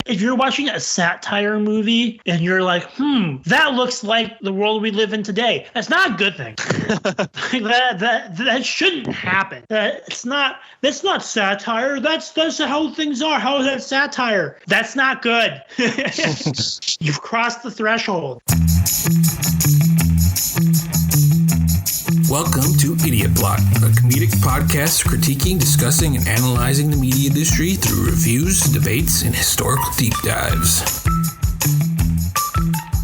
if you're watching a satire movie and you're like, that looks like the world we live in today, that's not a good thing. that shouldn't happen. That's not satire. That's how things are. How is that satire? That's not good. You've crossed the threshold. Welcome to Idiot Plot, a comedic podcast critiquing, discussing, and analyzing the media industry through reviews, debates, and historical deep dives.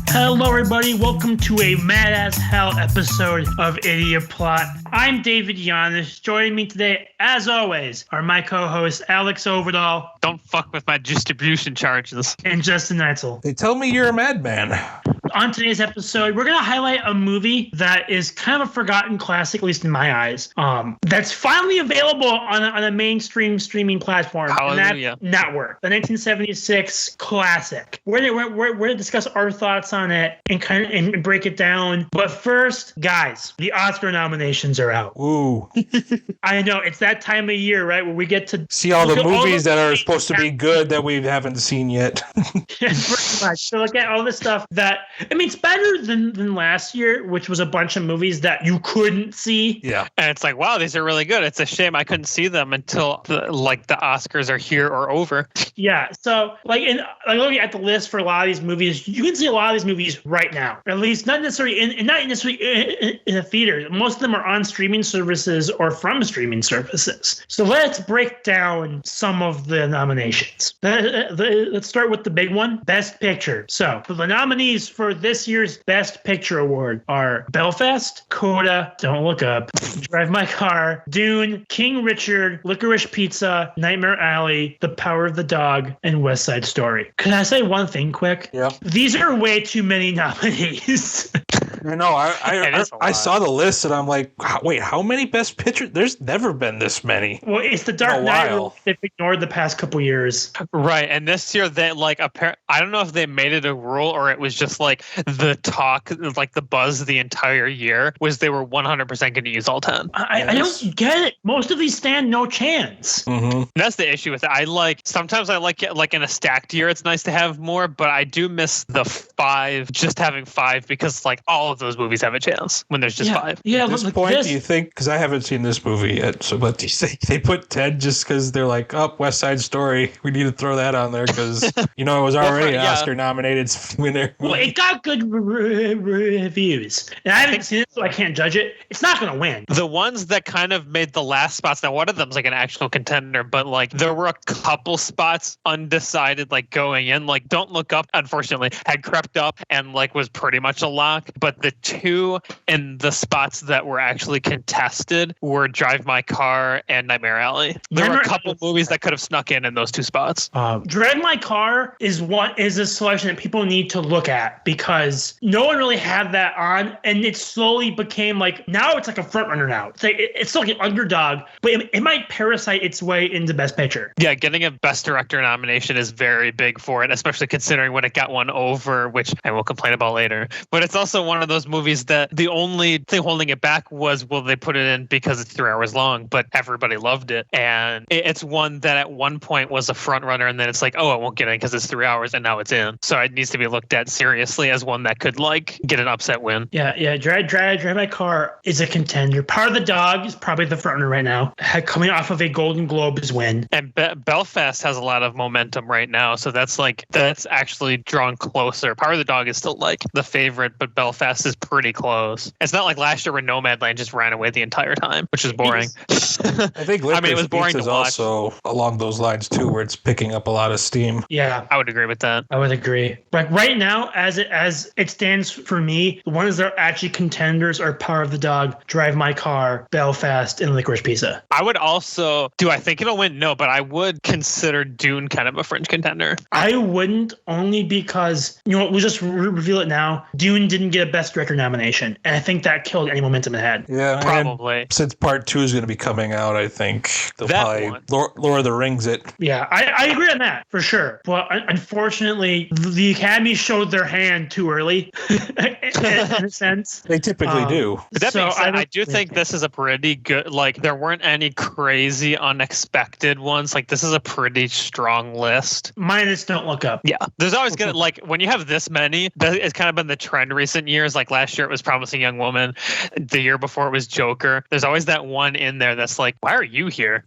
Hello, everybody. Welcome to a mad as hell episode of Idiot Plot. I'm David Giannis. Joining me today, as always, are my co-hosts Alex Overdahl. Don't fuck with my distribution charges. And Justin Neitzel. They tell me you're a madman. On today's episode, we're going to highlight a movie that is kind of a forgotten classic, at least in my eyes, that's finally available on a mainstream streaming platform. Hallelujah. And that Network, the 1976 classic. We're going to discuss our thoughts on it and break it down. But first, guys, the Oscar nominations are out. Ooh. I know, it's that time of year, right, where we get to see all the movies that are supposed to be good that we haven't seen yet. Pretty much. So look at all the stuff that, I mean, it's better than last year, which was a bunch of movies that you couldn't see. Yeah. And it's like, wow, these are really good. It's a shame I couldn't see them until the Oscars are here or over. Yeah. So looking at the list for a lot of these movies, you can see a lot of these movies right now. At least not necessarily in a theater. Most of them are on streaming services or from streaming services. So let's break down some of the nominations. Let's start with the big one, Best Picture. So for the nominees for this year's Best Picture Award are Belfast, Coda, Don't Look Up, Drive My Car, Dune, King Richard, Licorice Pizza, Nightmare Alley, The Power of the Dog, and West Side Story. Can I say one thing quick? Yeah. These are way too many nominees. I know. I saw the list and I'm like, wait, how many Best Picture? There's never been this many. Well, it's the Dark Knight rule they've ignored the past couple years. Right. And this year, they I don't know if they made it a rule or it was just like the talk, like the buzz the entire year was they were 100% going to use all 10. I don't get it. Most of these stand no chance. Mm-hmm. That's the issue with it. Sometimes I like it, like in a stacked year, it's nice to have more, but I do miss the 5, just having 5 because like all of those movies have a chance when there's just 5. Yeah. At this point, do you think, because I haven't seen this movie yet, so but do you think they put 10 just because they're like, West Side Story, we need to throw that on there because, it was already an Oscar nominated winner. Well, it got good reviews. And I haven't seen it, so I can't judge it. It's not going to win. The ones that kind of made the last spots, now one of them's like an actual contender, but like there were a couple spots undecided like going in. Like Don't Look Up, unfortunately, had crept up and like was pretty much a lock. But the two in the spots that were actually contested were Drive My Car and Nightmare Alley. There were a couple movies that could have snuck in those two spots. Drive My Car is a selection that people need to look at because no one really had that on, and it slowly became like, now it's like a front runner now. It's still like an underdog, but it might parasite its way into Best Picture. Yeah, getting a Best Director nomination is very big for it, especially considering when it got one over, which I will complain about later. But it's also one of those movies that the only thing holding it back was, well, they put it in because it's 3 hours long, but everybody loved it. And it's one that at one point was a front runner, and then it's like, it won't get in because it's 3 hours, and now it's in. So it needs to be looked at seriously as one that could like get an upset win. Yeah. Drive My Car is a contender. Power of the Dog is probably the front runner right now, coming off of a Golden Globes win. And Belfast has a lot of momentum right now, so that's actually drawn closer. Power of the Dog is still like the favorite, but Belfast is pretty close. It's not like last year where Nomadland just ran away the entire time, which is boring. I think it was boring to watch. Also along those lines too, where it's picking up a lot of steam. Yeah, I would agree with that. I would agree. Like right now, as it stands for me, the ones that are actually contenders are Power of the Dog, Drive My Car, Belfast, and Licorice Pizza. I would also, do I think it'll win? No, but I would consider Dune kind of a fringe contender. I wouldn't, only because, we'll just reveal it now. Dune didn't get a Best Best Director nomination, and I think that killed any momentum it had. Yeah, probably. Since part 2 is going to be coming out, I think they'll probably Lord of the Rings it. Yeah, I agree on that for sure. But unfortunately, the Academy showed their hand too early, in a sense. They typically do. But that being said, I do think this is a pretty good. Like, there weren't any crazy, unexpected ones. Like, this is a pretty strong list. Minus Don't Look Up. Yeah, there's always gonna like when you have this many. It's kind of been the trend recent years. Like last year, it was Promising Young Woman. The year before, it was Joker. There's always that one in there that's like, why are you here?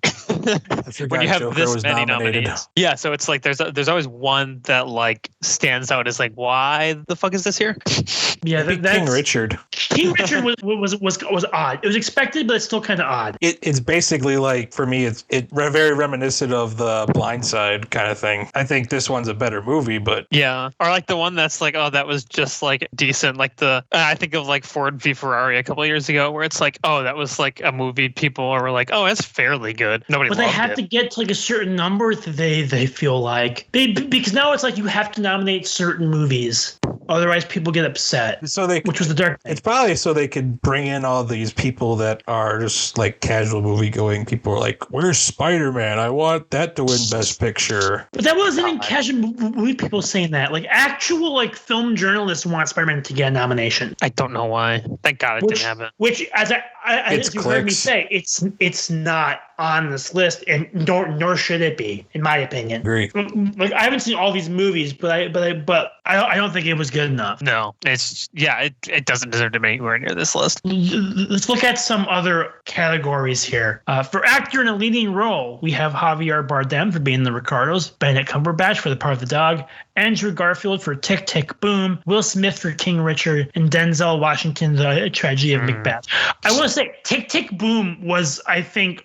When you have Joker this many nominees. Yeah, so it's like there's always one that like stands out as like, why the fuck is this here? Yeah, that's King Richard. King Richard was odd. It was expected, but it's still kind of odd. It's basically like, for me, it's very reminiscent of the Blind Side kind of thing. I think this one's a better movie, but yeah, or like the one that's like, oh, that was just like decent. Like I think of like Ford v Ferrari a couple of years ago, where it's like, oh, that was like a movie people were like, oh, that's fairly good. Nobody. But they have to get to like a certain number. They feel like because now it's like you have to nominate certain movies. Otherwise, people get upset. Which was the Dark Knight. It's probably so they could bring in all these people that are just like casual movie going. People are like, "Where's Spider-Man? I want that to win Best Picture." But that wasn't even casual movie people saying that. Like actual like film journalists want Spider-Man to get a nomination. I don't know why. Thank God it didn't happen. Which, as you heard me say, it's not on this list, and nor should it be, in my opinion. Great. Like I haven't seen all these movies, but I don't think it was good enough. No, it doesn't deserve to be anywhere near this list. Let's look at some other categories here. For actor in a leading role, we have Javier Bardem for being the Ricardos, Benedict Cumberbatch for the part of the dog, Andrew Garfield for Tick, Tick, Boom, Will Smith for King Richard, and Denzel Washington, The Tragedy of Macbeth. I want to say Tick, Tick, Boom was, I think,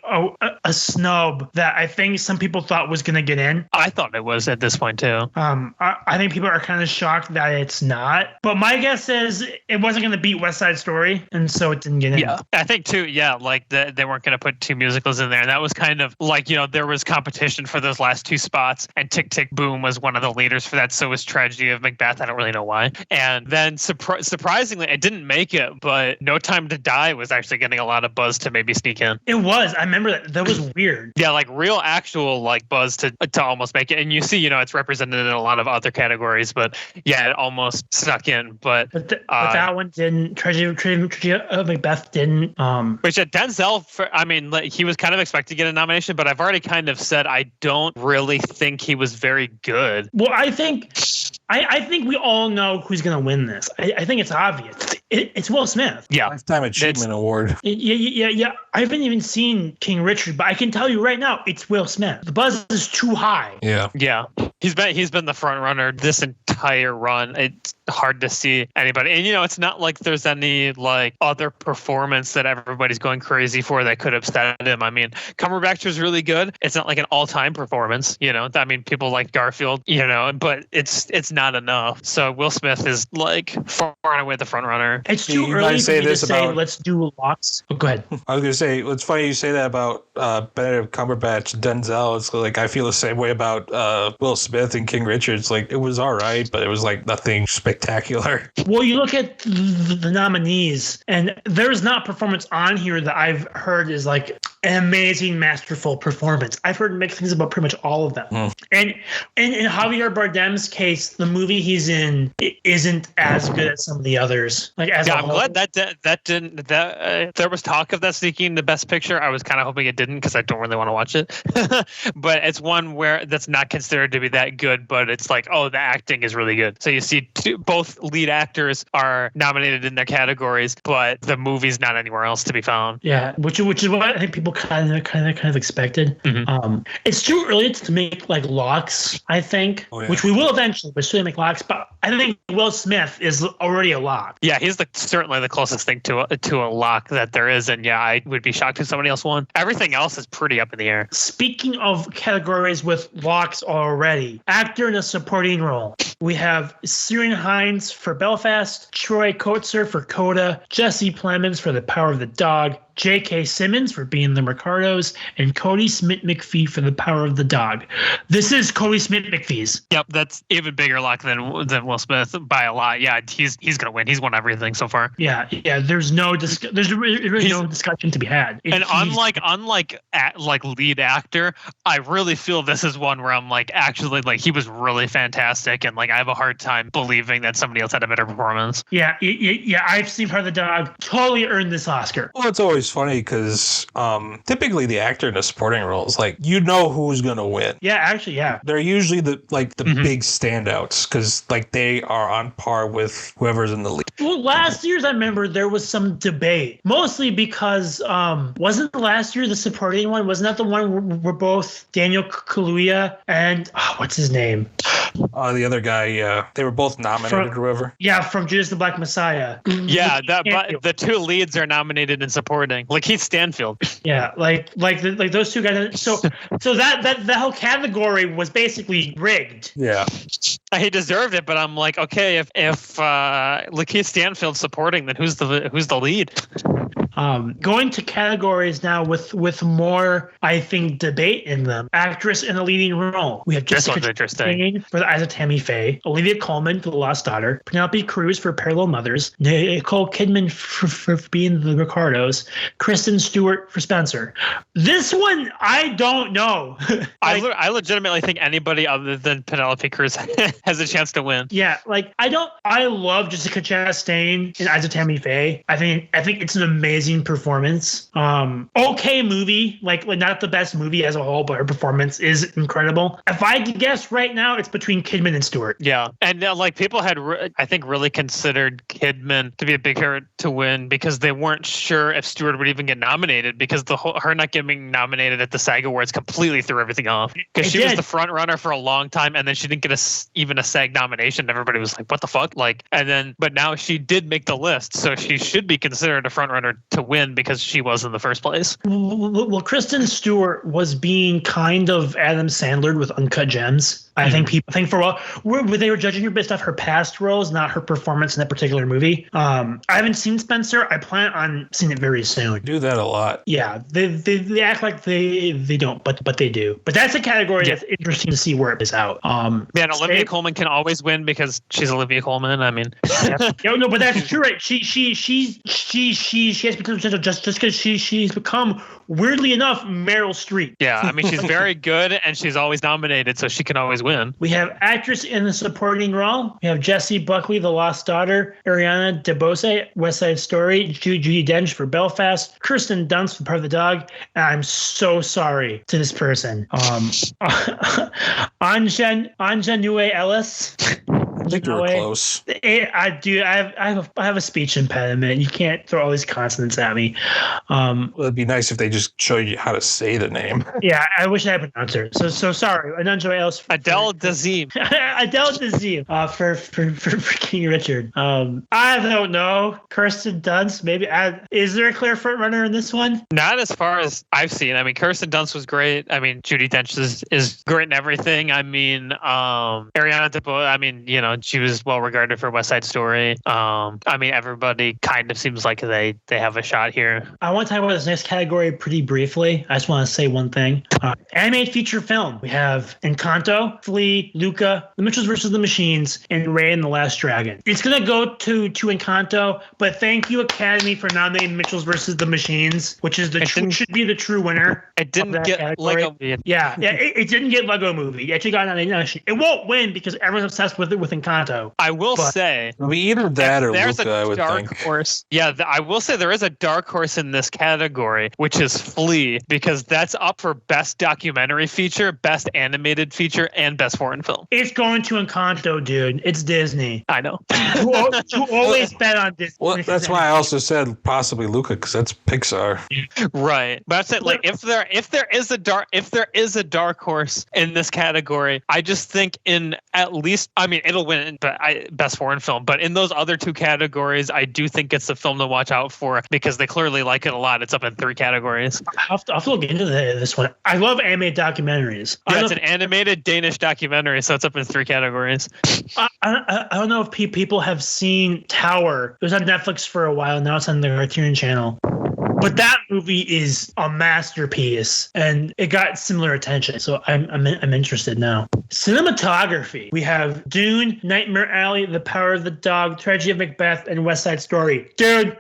a snub that I think some people thought was going to get in. I thought it was at this point, too. I think people are kind of shocked that it's not. But my guess is it wasn't going to beat West Side Story, and so it didn't get in. Yeah, I think, too, like they weren't going to put two musicals in there. And that was kind of like, there was competition for those last two spots, and Tick, Tick, Boom was one of the leaders for that. So was Tragedy of Macbeth. I don't really know why. And then surprisingly, it didn't make it, but No Time to Die was actually getting a lot of buzz to maybe sneak in. It was. I remember that. That was weird. Yeah, like real actual like buzz to almost make it. And you see, it's represented in a lot of other categories, but yeah, it almost snuck in. But that one didn't. Tragedy of Macbeth didn't. Which at Denzel, he was kind of expected to get a nomination, but I've already kind of said I don't really think he was very good. Well, I think we all know who's going to win this. I think it's obvious. It's Will Smith. Yeah. Lifetime Achievement Award. Yeah. I haven't even seen King Richard, but I can tell you right now, it's Will Smith. The buzz is too high. Yeah. Yeah. He's been the front runner this entire run. It's hard to see anybody. And, it's not like there's any like other performance that everybody's going crazy for that could upset him. I mean, Cumberbatch was really good. It's not like an all-time performance, people like Garfield, but it's not enough. So Will Smith is like far and away the front runner. It's too early for me to say let's do locks. Oh, go ahead. I was going to say, it's funny you say that about Benedict Cumberbatch, Denzel. It's like I feel the same way about Will Smith and King Richard. It's like it was all right, but it was like nothing spectacular. Well, you look at the nominees, and there's not performance on here that I've heard is like an amazing, masterful performance. I've heard mixed things about pretty much all of them. And in Javier Bardem's case, the movie he's in isn't as good as some of the others. Like I'm glad that didn't. There was talk of that sneaking the Best Picture. I was kind of hoping it didn't because I don't really want to watch it. But it's one where that's not considered to be that good, but it's like, oh, the acting is really good. So you see both lead actors are nominated in their categories, but the movie's not anywhere else to be found. Yeah, which is what I think people kind of expected. Mm-hmm. It's too early to make like locks, I think, which we will eventually, but still make locks. But I think Will Smith is already a lock. Yeah, he's certainly the closest thing to a lock that there is, and yeah, I would be shocked if somebody else won. Everything else is pretty up in the air. Speaking of categories with locks already, actor in a supporting role, We have Ciarán Hinds for Belfast, Troy Kotsur for Coda, Jesse Plemons for The Power of the Dog, J.K. Simmons for Being the Ricardos, and Cody Smith-McPhee for The Power of the Dog. This is Cody Smith-McPhee's. Yep, that's even bigger luck than Will Smith by a lot. Yeah, he's gonna win. He's won everything so far. Yeah. There's no really no discussion to be had. Unlike lead actor, I really feel this is one where I'm like, actually, like, he was really fantastic, and like I have a hard time believing that somebody else had a better performance. Yeah. I've seen Power of the Dog totally earned this Oscar. Well, it's always funny because typically the actor in the supporting roles, like, you know who's gonna win. Yeah, actually, yeah. They're usually the big standouts because like they are on par with whoever's in the lead. Well, last year's I remember there was some debate, mostly because wasn't last year the supporting one? Wasn't that the one where both Daniel Kaluuya and what's his name? The other guy, yeah, they were both nominated or whatever. Yeah, from Judas the Black Messiah. Yeah, but the two leads are nominated in supporting, like Keith Stanfield. Yeah, like those two guys. So that whole category was basically rigged. Yeah, he deserved it, but I'm like, okay, if Lakeith Stanfield's supporting, then who's the lead? Going to categories now with more, I think, debate in them. Actress in a leading role. We have Jessica Chastain for The Eyes of Tammy Faye, Olivia Colman for The Lost Daughter, Penelope Cruz for Parallel Mothers, Nicole Kidman for Being the Ricardos, Kristen Stewart for Spencer. This one, I don't know. I legitimately think anybody other than Penelope Cruz has a chance to win. Yeah, I love Jessica Chastain in Eyes of Tammy Faye. I think it's an amazing performance. Okay movie, like not the best movie as a whole, but her performance is incredible. If I had to guess right now, it's between Kidman and Stewart. Yeah, and like people had, I think, really considered Kidman to be a big favorite to win because they weren't sure if Stewart would even get nominated because her not getting nominated at the SAG Awards completely threw everything off because she was the front runner for a long time and then she didn't get even a SAG nomination. Everybody was like, what the fuck? But now she did make the list, so she should be considered a front runner to win because she was in the first place. Well, Kristen Stewart was being kind of Adam Sandler with Uncut Gems. I think people think for a while they were judging her based off her past roles, not her performance in that particular movie. I haven't seen Spencer. I plan on seeing it very soon. Do that a lot. Yeah, they act like they don't, but they do. But that's a category that's interesting to see where it is out. Olivia Colman can always win because she's Olivia Colman. I mean, no, but that's true, right? She has potential just because she's become, weirdly enough, Meryl Streep. Yeah, I mean, she's very good and she's always nominated, so she can always win. We have actress in the supporting role. We have Jessie Buckley, The Lost Daughter, Ariana DeBose, West Side Story, Judi Dench for Belfast, Kirsten Dunst for Part of the Dog, and I'm so sorry to this person. Anjanue Ellis. I think you were close. I do. I have a speech impediment. You can't throw all these consonants at me. Well, it'd be nice if they just show you how to say the name. Yeah, I wish I had pronounced her. So sorry. Anjanue Ellis. Adele Dazeem. Adele Dazeem for King Richard. I don't know. Kirsten Dunst. Maybe. Is there a clear front runner in this one? Not as far as I've seen. I mean, Kirsten Dunst was great. I mean, Judi Dench is great in everything. I mean, Ariana DeBose. I mean, she was well regarded for West Side Story. I mean, everybody kind of seems like they have a shot here. I want to talk about this next category pretty briefly. I just want to say one thing. Animated feature film. We have Encanto, Flea, Luca, The Mitchells vs. the Machines, and Raya and the Last Dragon. It's going to go to Encanto, but thank you, Academy, for nominating Mitchells vs. the Machines, which is should be the true winner. It didn't get Lego. Yeah, it didn't get Lego Movie. It actually got nominated. It won't win because everyone's obsessed with it with Encanto. I will say, it'll be either that or Luca, I would think. Horse. Yeah, I will say there is a dark horse in this category, which is Flea, because that's up for best documentary feature, best animated feature, and best foreign film. It's going to Encanto, dude. It's Disney. I know. You always bet on Disney. Well, that's why I also said possibly Luca, because that's Pixar. Right, but that's it. Like if there is a dark horse in this category, I just think in at least, I mean, it'll win best foreign film, but in those other two categories, I do think it's the film to watch out for because they clearly like it a lot. It's up in 3 categories. I'll have to look into this one. I love animated documentaries. Yeah, it's an animated Danish documentary, so it's up in 3 categories. I don't know if people have seen Tower. It was on Netflix for a while. Now it's on the Criterion Channel. But that movie is a masterpiece, and it got similar attention. So I'm interested now. Cinematography. We have Dune, Nightmare Alley, The Power of the Dog, Tragedy of Macbeth, and West Side Story. Dude,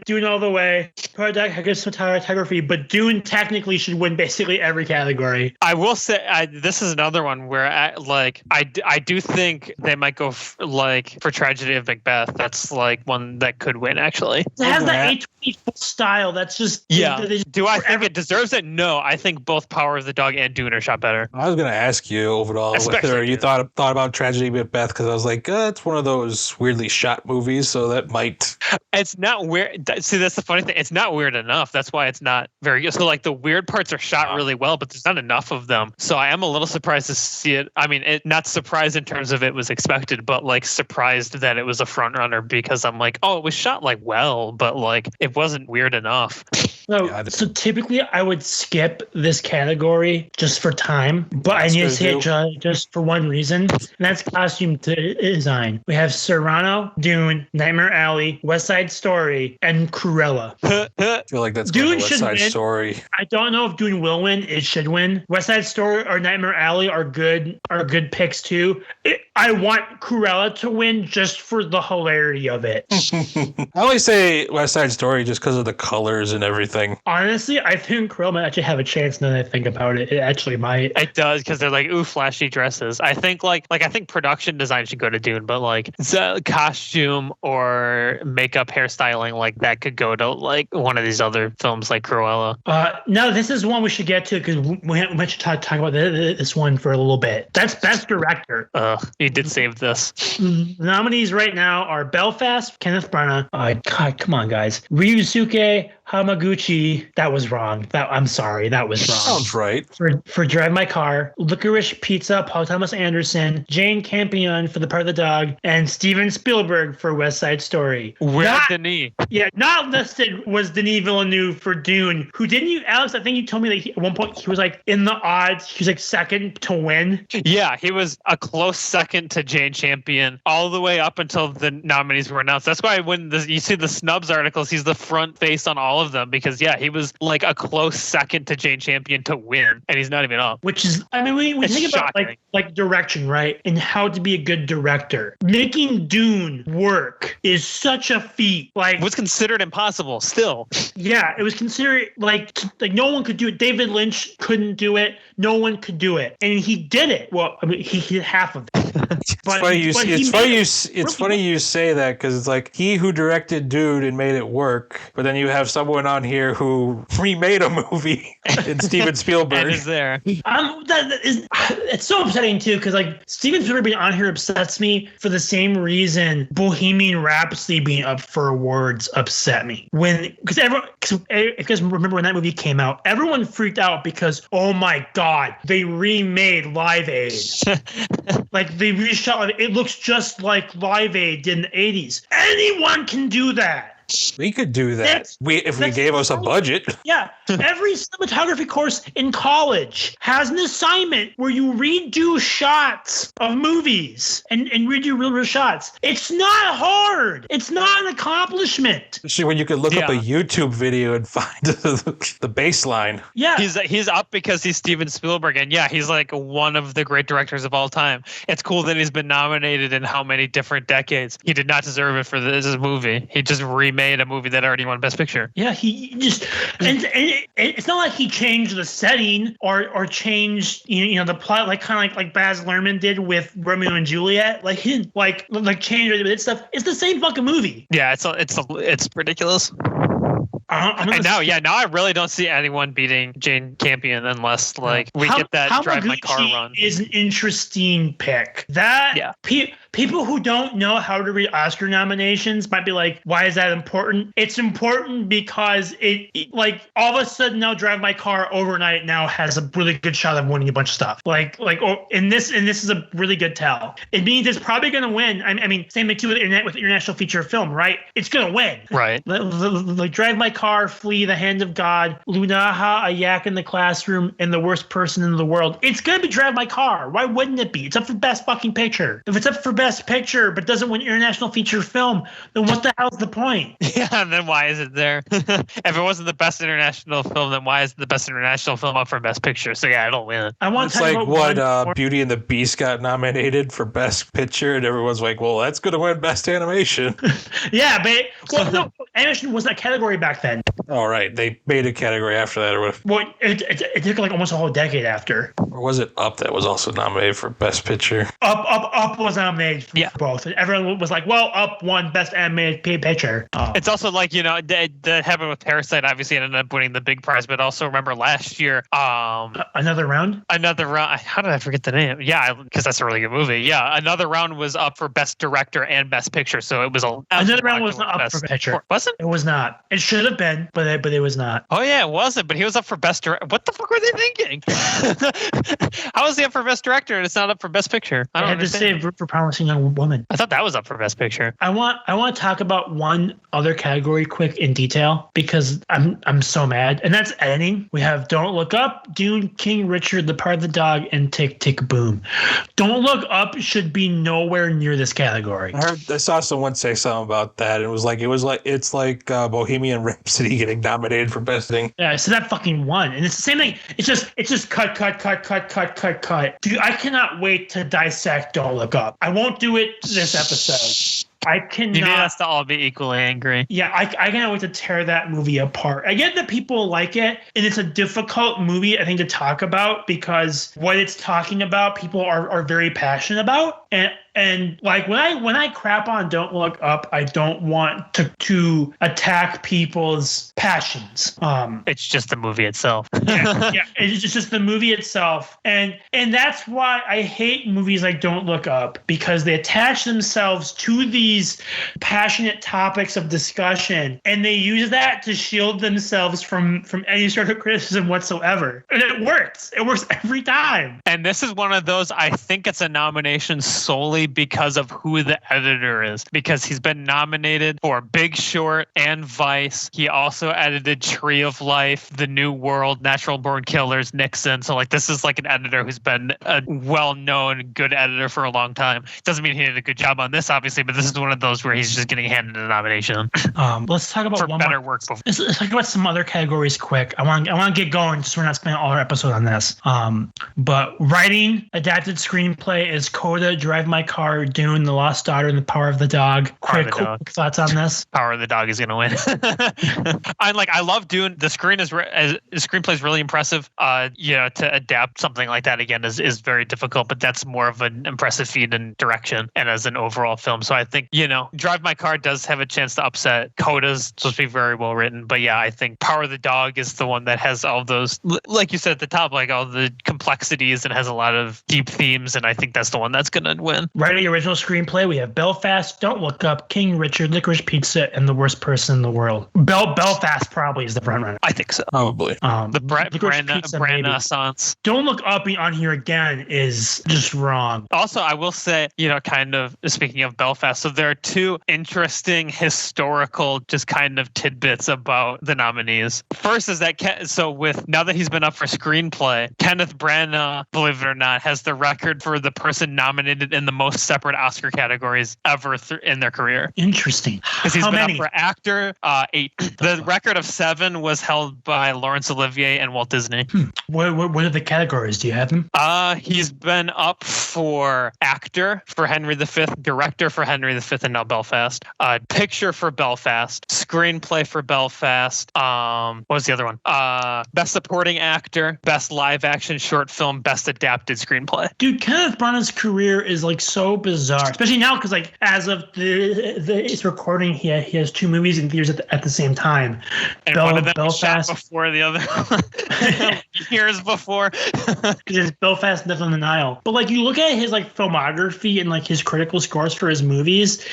Dune all the way. Power of the Dog has good cinematography, but Dune technically should win basically every category. I will say this is another one where I do think they might go for Tragedy of Macbeth. That's like one that could win actually. It has that A24 style. That's just Do I think it deserves it? No, I think both Power of the Dog and Dune are shot better. I was going to ask you overall whether you thought about Tragedy of Macbeth, because I was like, it's one of those weirdly shot movies, so that might. It's not weird. See, that's the funny thing. It's not weird enough. That's why it's not very good. So like the weird parts are shot really well, but there's not enough of them. So I am a little surprised to see it. I mean, not surprised in terms of it was expected, but like surprised that it was a front runner, because I'm like, oh, it was shot like well, but like it wasn't weird enough. So typically I would skip this category just for time, but I need to say it just for one reason, and that's costume design. We have Serrano, Dune, Nightmare Alley, West Side Story, and Cruella. I feel like that's Dune West Side Story. I don't know if Dune will win. It should win. West Side Story or Nightmare Alley are good picks too. I want Cruella to win just for the hilarity of it. I always say West Side Story just because of the colors and everything. Honestly, I think Cruella might actually have a chance now that I think about it. It actually might. It does, because they're like, ooh, flashy dresses. I think I think production design should go to Dune, but like costume or makeup, hairstyling, like that could go to like one of these other films like Cruella. No, this is one we should get to, because we should talk about this one for a little bit. That's Best Director. You did save this. The nominees right now are Belfast, Kenneth Branagh. God, come on, guys. Ryusuke Hamaguchi. That was wrong. I'm sorry. That was wrong. Sounds right. For Drive My Car, Licorice Pizza, Paul Thomas Anderson, Jane Campion for The Part of the Dog, and Steven Spielberg for West Side Story. Where's Denis? Yeah, not listed was Denis Villeneuve for Dune, who didn't you, Alex? I think you told me that at one point he was like in the odds. He was like second to win. Yeah, he was a close second to Jane Campion all the way up until the nominees were announced. That's why when you see the snubs articles, he's the front face on all of them, because he was like a close second to Jane Campion to win, and he's not even up. Which is, I mean, we think about like direction, right, and how to be a good director. Making Dune work is such a feat. Like, was considered impossible. Still, yeah, it was considered like no one could do it. David Lynch couldn't do it. No one could do it, and he did it. Well, I mean, he did half of it. It's funny you say that, because it's like he who directed Dune and made it work, but then you have someone on here who remade a movie in Steven Spielberg. And is there. It's so upsetting too, because like Steven Spielberg being on here upsets me for the same reason Bohemian Rhapsody being up for awards upset me. Because if you guys remember when that movie came out, everyone freaked out because, oh my God, they remade Live Aid. Like they reshot it. It looks just like Live Aid did in the 80s. Anyone can do that. We could do that if we gave us a budget. Yeah. Every cinematography course in college has an assignment where you redo shots of movies and redo real shots. It's not hard. It's not an accomplishment. Especially when you could look up a YouTube video and find the baseline. Yeah. He's up because he's Steven Spielberg, and he's like one of the great directors of all time. It's cool that he's been nominated in how many different decades. He did not deserve it for this movie. He just remade a movie that already won Best Picture. Yeah, he just and it's not like he changed the setting or changed the plot like Baz Luhrmann did with Romeo and Juliet. Like he didn't like change it stuff. It's the same fucking movie. Yeah, it's ridiculous. Now I really don't see anyone beating Jane Campion unless we get that Drive My Car run. Is an interesting pick. people who don't know how to read Oscar nominations might be like, why is that important? It's important because it like all of a sudden now Drive My Car overnight now has a really good shot of winning a bunch of stuff. And this is a really good tell. It means it's probably going to win. I mean, same thing too with international feature film, right? It's going to win. Right. Like Drive My Car, Flee, The Hand of God, Lunaha, A Yak in the Classroom, and The Worst Person in the World. It's going to be Drive My Car. Why wouldn't it be? It's up for Best fucking Picture. If it's up for Best Picture but doesn't win international feature film, then what the hell's the point? Yeah, and then why is it there? If it wasn't the best international film, then why is the best international film up for Best Picture? So yeah, it'll win. It's like what Beauty and the Beast got nominated for Best Picture, and everyone's like, well, that's going to win Best Animation. Yeah, but no, animation was that category back then. All right, they made a category after that, or Well, it took like almost a whole decade after. Or was it Up that was also nominated for Best Picture? Up was nominated for both. And everyone was like, well, Up won Best Animated Picture. It's also like, that happened with Parasite, obviously, ended up winning the big prize. But also remember last year, Another Round. How did I forget the name? Yeah, because that's a really good movie. Yeah, Another Round was up for Best Director and Best Picture. So it was Another Round was not up for Best Picture. Wasn't? It was not. It should have been, but it was not. Oh yeah, it wasn't. But he was up for Best Director. What the fuck were they thinking? How is he up for Best Director and it's not up for Best Picture? I don't understand. To say for Promising Young Woman. I thought that was up for Best Picture. I want to talk about one other category quick in detail because I'm so mad, and that's editing. We have Don't Look Up, Dune, King Richard, The Part of the Dog, and Tick Tick Boom. Don't Look Up should be nowhere near this category. I saw someone say something about that. It's like Bohemian Rhapsody getting nominated for Best Thing. Yeah, so that fucking won, and it's the same thing. It's just cut. Dude, I cannot wait to dissect Don't Look Up. I won't do it this episode. I cannot. You need us to all be equally angry. Yeah, I cannot wait to tear that movie apart. I get that people like it, and it's a difficult movie, I think, to talk about because what it's talking about, people are very passionate about. And like when I crap on Don't Look Up, I don't want to attack people's passions. It's just the movie itself. yeah, it's just the movie itself, and that's why I hate movies like Don't Look Up because they attach themselves to these passionate topics of discussion, and they use that to shield themselves from any sort of criticism whatsoever. And it works. It works every time. And this is one of those. I think it's a nomination solely because of who the editor is, because he's been nominated for Big Short and Vice. He also edited Tree of Life, The New World, Natural Born Killers, Nixon. So like this is like an editor who's been a well-known good editor for a long time. Doesn't mean he did a good job on this, obviously, but this is one of those where he's just getting handed a nomination. Let's talk about for one better more. work. Before. Let's talk about some other categories quick. I want to get going just so we're not spending all our episode on this. But writing, adapted screenplay is Coda, Drive My Car, Dune, The Lost Daughter, and The Power of the Dog. Quick thoughts on this? Power of the Dog is going to win. I love Dune. The screenplay is really impressive. To adapt something like that again is very difficult, but that's more of an impressive feat in direction and as an overall film. So I think, Drive My Car does have a chance to upset. Coda's supposed to be very well written, but yeah, I think Power of the Dog is the one that has all those, like you said at the top, like all the complexities and has a lot of deep themes, and I think that's the one that's going to win. Writing original screenplay, we have Belfast, Don't Look Up, King Richard, Licorice Pizza, and The Worst Person in the World. Belfast probably is the front runner. I think so. Probably. The brand Renaissance. Don't Look Up on here again is just wrong. Also, I will say, kind of speaking of Belfast, so there are two interesting historical just kind of tidbits about the nominees. First is that now that he's been up for screenplay, Kenneth Branagh, believe it or not, has the record for the person nominated in the most separate Oscar categories ever in their career. Interesting. Because he's been up for actor, 8. The record of 7 was held by Laurence Olivier and Walt Disney. What are the categories? Do you have them? He's been up for actor for Henry V, director for Henry V, and now Belfast. Picture for Belfast. Screenplay for Belfast. What was the other one? Best supporting actor, best live action short film, best adapted screenplay. Dude, Kenneth Branagh's career is like so so bizarre, especially now because like as of it's recording, he has 2 movies in theaters at the same time. And one of them was shot before the other years before. It's Belfast, Death on the Nile. But like you look at his like filmography and like his critical scores for his movies,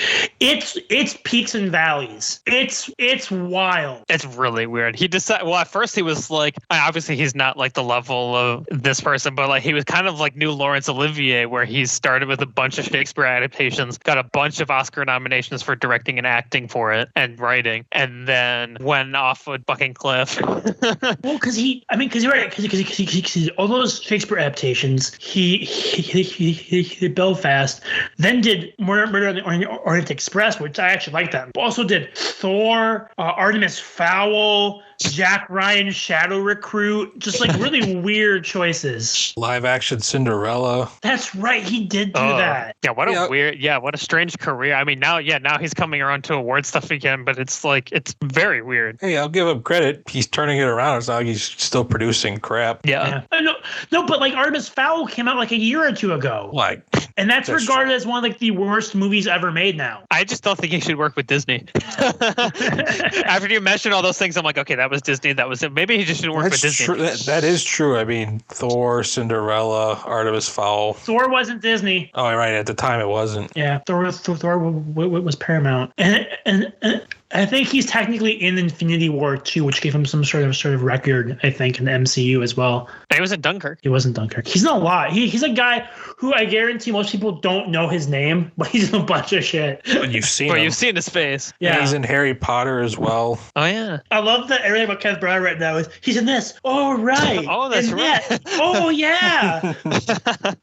it's peaks and valleys. It's wild. It's really weird. He decided. Well, at first he was like, obviously he's not like the level of this person, but like he was kind of like new Laurence Olivier, where he started with a bunch of Shakespeare adaptations, got a bunch of Oscar nominations for directing and acting for it and writing, and then went off a fucking cliff. Well, because you're right. Because all those Shakespeare adaptations, he did Belfast, then did Murder on the Orient Express, which I actually like that. Also did Thor, Artemis Fowl, Jack Ryan's Shadow Recruit, just like really weird choices. Live action Cinderella. That's right, he did do that. Yeah, what a strange career. I mean, now he's coming around to award stuff again, but it's very weird. Hey, I'll give him credit. He's turning it around. It's not like he's still producing crap. Yeah. No, but like Artemis Fowl came out like a year or 2 ago. Like, and that's regarded as one of like the worst movies ever made now. I just don't think he should work with Disney. After you mentioned all those things, I'm like, okay, that was Disney. That was it. Maybe he just shouldn't work with Disney. That is true. I mean, Thor, Cinderella, Artemis Fowl. Thor wasn't Disney. Oh, right. At the time, it wasn't. Yeah, Thor was Paramount, and I think he's technically in Infinity War 2, which gave him some sort of record, I think, in the MCU as well. He was in Dunkirk. He wasn't Dunkirk. He's not a lot. He's a guy who I guarantee most people don't know his name, but he's in a bunch of shit. But you've seen him. You've seen his face. Yeah. And he's in Harry Potter as well. Oh, yeah. I love that everything about Kenneth Branagh right now is he's in this. Oh, right. Oh, that's and right. That. Oh, yeah.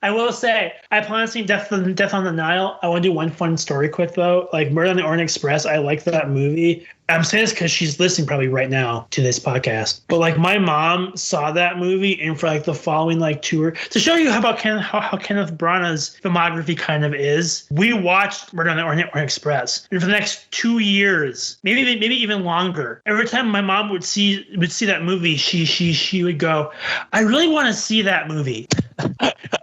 I will say, I plan on seeing Death on the Nile. I want to do one fun story quick, though. Like Murder on the Orient Express, I like that movie. I'm saying this because she's listening probably right now to this podcast. But like my mom saw that movie, and for like the following like tour, to show you how Kenneth Branagh's filmography kind of is, we watched Murder on the Orient Express, and for the next 2 years, maybe even longer, every time my mom would see that movie, she would go, "I really want to see that movie."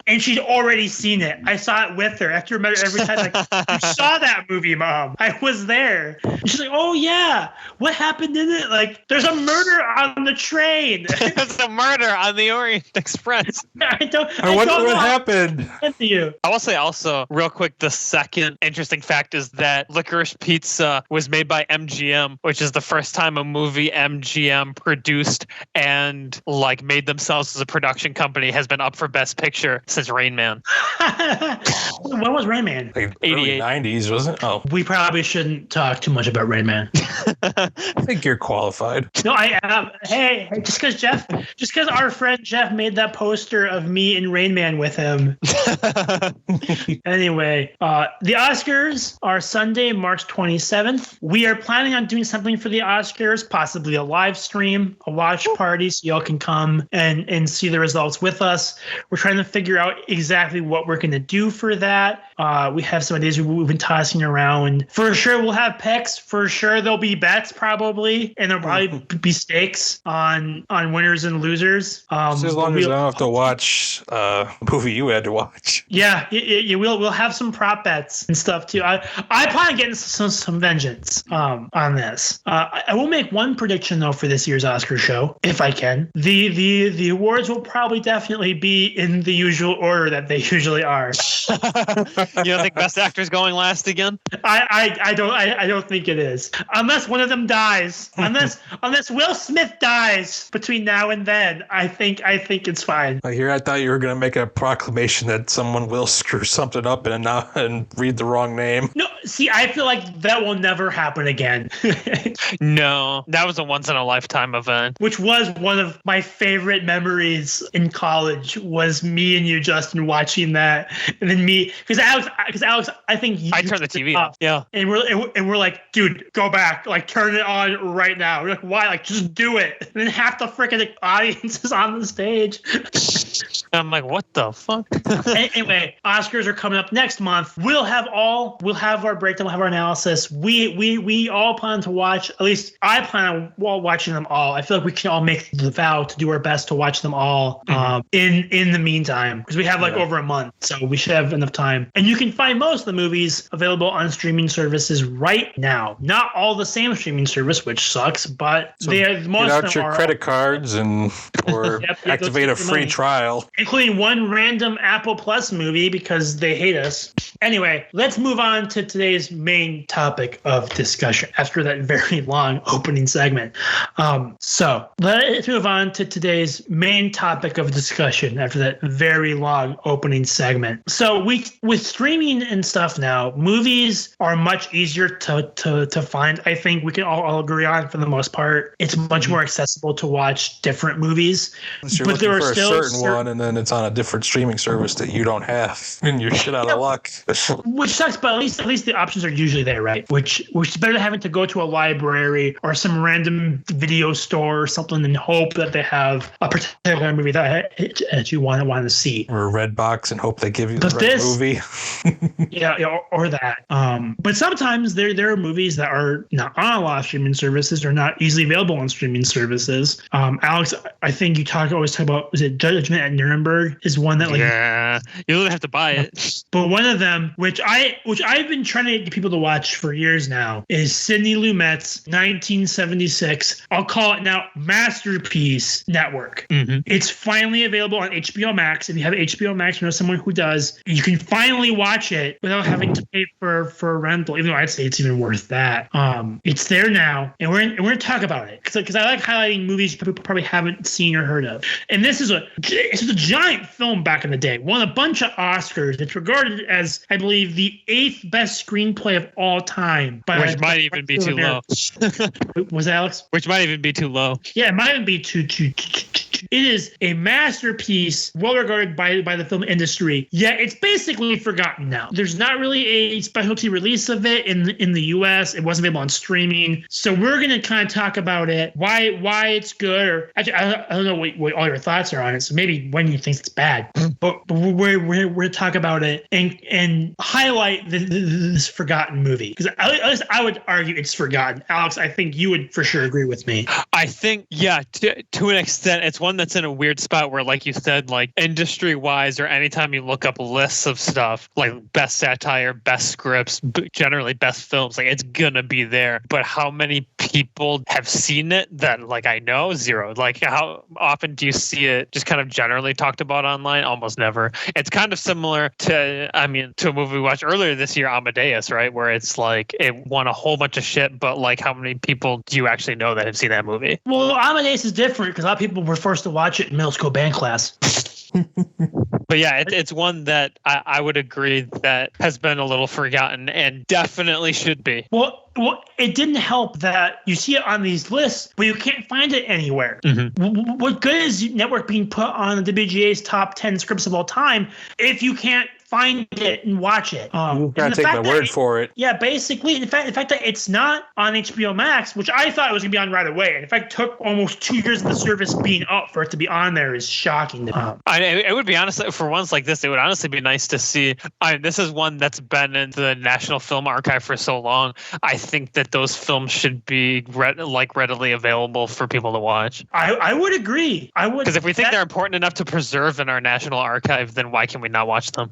And she'd already seen it. I saw it with her. I have to remember every time, like, "You saw that movie, Mom. I was there." And she's like, "Oh, yeah. What happened in it? Like, there's a murder on the train." There's a murder on the Orient Express. I wonder what happened. You. I will say also, real quick, the second interesting fact is that Licorice Pizza was made by MGM, which is the first time a movie MGM produced and like made themselves as a production company has been up for Best Picture since Rain Man. When was Rain Man? Like 88. 90s, wasn't it? Oh. We probably shouldn't talk too much about Rain Man. I think you're qualified. No, I am. Hey, just because our friend Jeff made that poster of me in Rain Man with him. Anyway, the Oscars are Sunday, March 27th. We are planning on doing something for the Oscars, possibly a live stream, a watch party, so y'all can come and see the results with us. We're trying to figure out exactly what we're going to do for that. We have some ideas we've been tossing around. For sure, we'll have picks. For sure, there'll be bets probably, and there'll probably be stakes on winners and losers. As long as I don't have to watch a movie you had to watch. Yeah, we'll have some prop bets and stuff too. I plan on getting some vengeance on this. I will make one prediction though for this year's Oscar show, if I can. The awards will probably definitely be in the usual order that they usually are. You don't think Best Actor's going last again? I don't think it is, unless one of them dies. Unless Will Smith dies between now and then, I think it's fine. I thought you were going to make a proclamation that someone will screw something up and read the wrong name. No, see, I feel like that will never happen again. No, that was a once in a lifetime event. Which was one of my favorite memories in college, was me and you, Justin, watching that, and then me, because Alex, I think I turned the TV off. Yeah, and we're like, dude, go back, like turn it on right now. We're like, why? Like just do it. And then half the freaking audience is on the stage. I'm like, what the fuck? Anyway, Oscars are coming up next month. We'll have our breakdown, we'll have our analysis. We all plan to watch, at least I plan on watching them all. I feel like we can all make the vow to do our best to watch them all in the meantime, because we have over a month, so we should have enough time. And you can find most of the movies available on streaming services right now. Not all the same streaming service, which sucks, but they are most get of out them your are credit cards or activate a free trial, including one random Apple Plus movie because they hate us. Anyway, let's move on to today's main topic of discussion after that very long opening segment. So let's move on to today's main topic of discussion after that very long opening segment. So with streaming and stuff now, movies are much easier to find. I think we can all agree on, for the most part. It's much more accessible to watch different movies. But there are still a certain one, and then it's on a different streaming service that you don't have, and you're shit out of luck. Which sucks, but at least the options are usually there, right? Which is better than having to go to a library or some random video store or something and hope that they have a particular movie that you want to see. Or a Redbox and hope they give you the right movie. or that. But sometimes there are movies that are not on a lot of streaming services or not easily available on streaming services. Alex, I think you always talk about, was it Judgment at Nuremberg is one that you don't have to buy it. But one of them, which I've been trying to get people to watch for years now, is Sidney Lumet's 1976, I'll call it now, Masterpiece Network. Mm-hmm. It's finally available on HBO Max. If you have HBO Max, you know someone who does, you can finally watch it without having to pay for a rental, even though I'd say it's even worth that. It's there now, and we're going to talk about it because I like highlighting movies people probably haven't seen or heard of. And this is a giant film back in the day, won a bunch of Oscars. It's regarded as, I believe, the 8th best screenplay of all time. Which might even be too low. Was Alex? Which might even be too low. Yeah, it might even be too. It is a masterpiece, well regarded by the film industry. Yet it's basically forgotten now. There's not really a specialty release of it in the U.S. It wasn't available on streaming, so we're gonna kind of talk about it, why it's good, or actually I don't know what all your thoughts are on it. So maybe when you think it's bad, but we're gonna talk about it and highlight this forgotten movie, because at least I would argue it's forgotten. Alex, I think you would for sure agree with me. I think, to an extent, it's one that's in a weird spot where, like you said, like industry-wise, or anytime you look up lists of stuff, like best satire, best scripts, generally best films, like it's gonna be there. But how many people have seen it that, like, I know? Zero. Like, how often do you see it just kind of generally talked about online? Almost never. It's kind of similar to a movie we watched earlier this year, Amadeus, right? Where it's like it won a whole bunch of shit, but like how many people do you actually know that have seen that movie? Well, Amadeus is different because a lot of people were forced to watch it in middle school band class. But yeah, it's one that I would agree that has been a little forgotten and definitely should be. Well, it didn't help that you see it on these lists, but you can't find it anywhere. Mm-hmm. What good is Network being put on the WGA's top 10 scripts of all time if you can't find it and watch it? You gotta take my word for it. Yeah, basically, the fact that it's not on HBO Max, which I thought it was gonna be on right away, and in fact took almost 2 years of the service being up for it to be on there, is shocking to me. It would be honestly, for ones like this, it would honestly be nice to see. This is one that's been in the National Film Archive for so long. I think that those films should be readily available for people to watch. I would agree. I would, because if we think they're important enough to preserve in our National Archive, then why can we not watch them?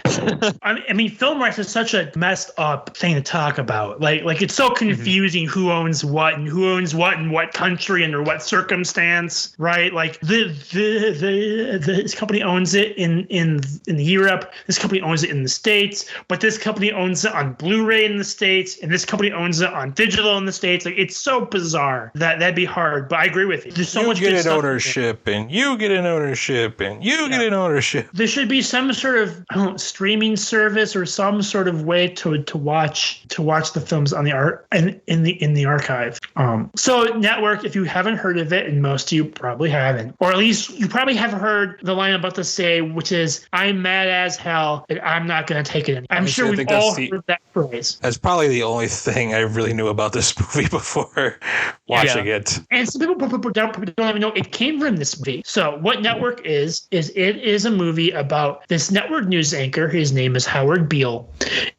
I mean, film rights is such a messed up thing to talk about. Like it's so confusing who owns what and who owns what in what country and under what circumstance, right? Like this company owns it in Europe, this company owns it in the States, but this company owns it on Blu-ray in the States, and this company owns it on digital in the States. Like, it's so bizarre that'd be hard. But I agree with you. There's so much good stuff. Ownership, and you get an ownership, and you get an ownership. There should be some sort of stream streaming service or some sort of way to watch the films on in the archive. So network, if you haven't heard of it, and most of you probably haven't, or at least you probably have heard the line I'm about to say, which is "I'm mad as hell and I'm not going to take it." I'm sure we've all heard that phrase. That's probably the only thing I really knew about this movie before watching it. And some people don't even know it came from this movie. So what Network is it is a movie about this network news anchor. His name is Howard Beale,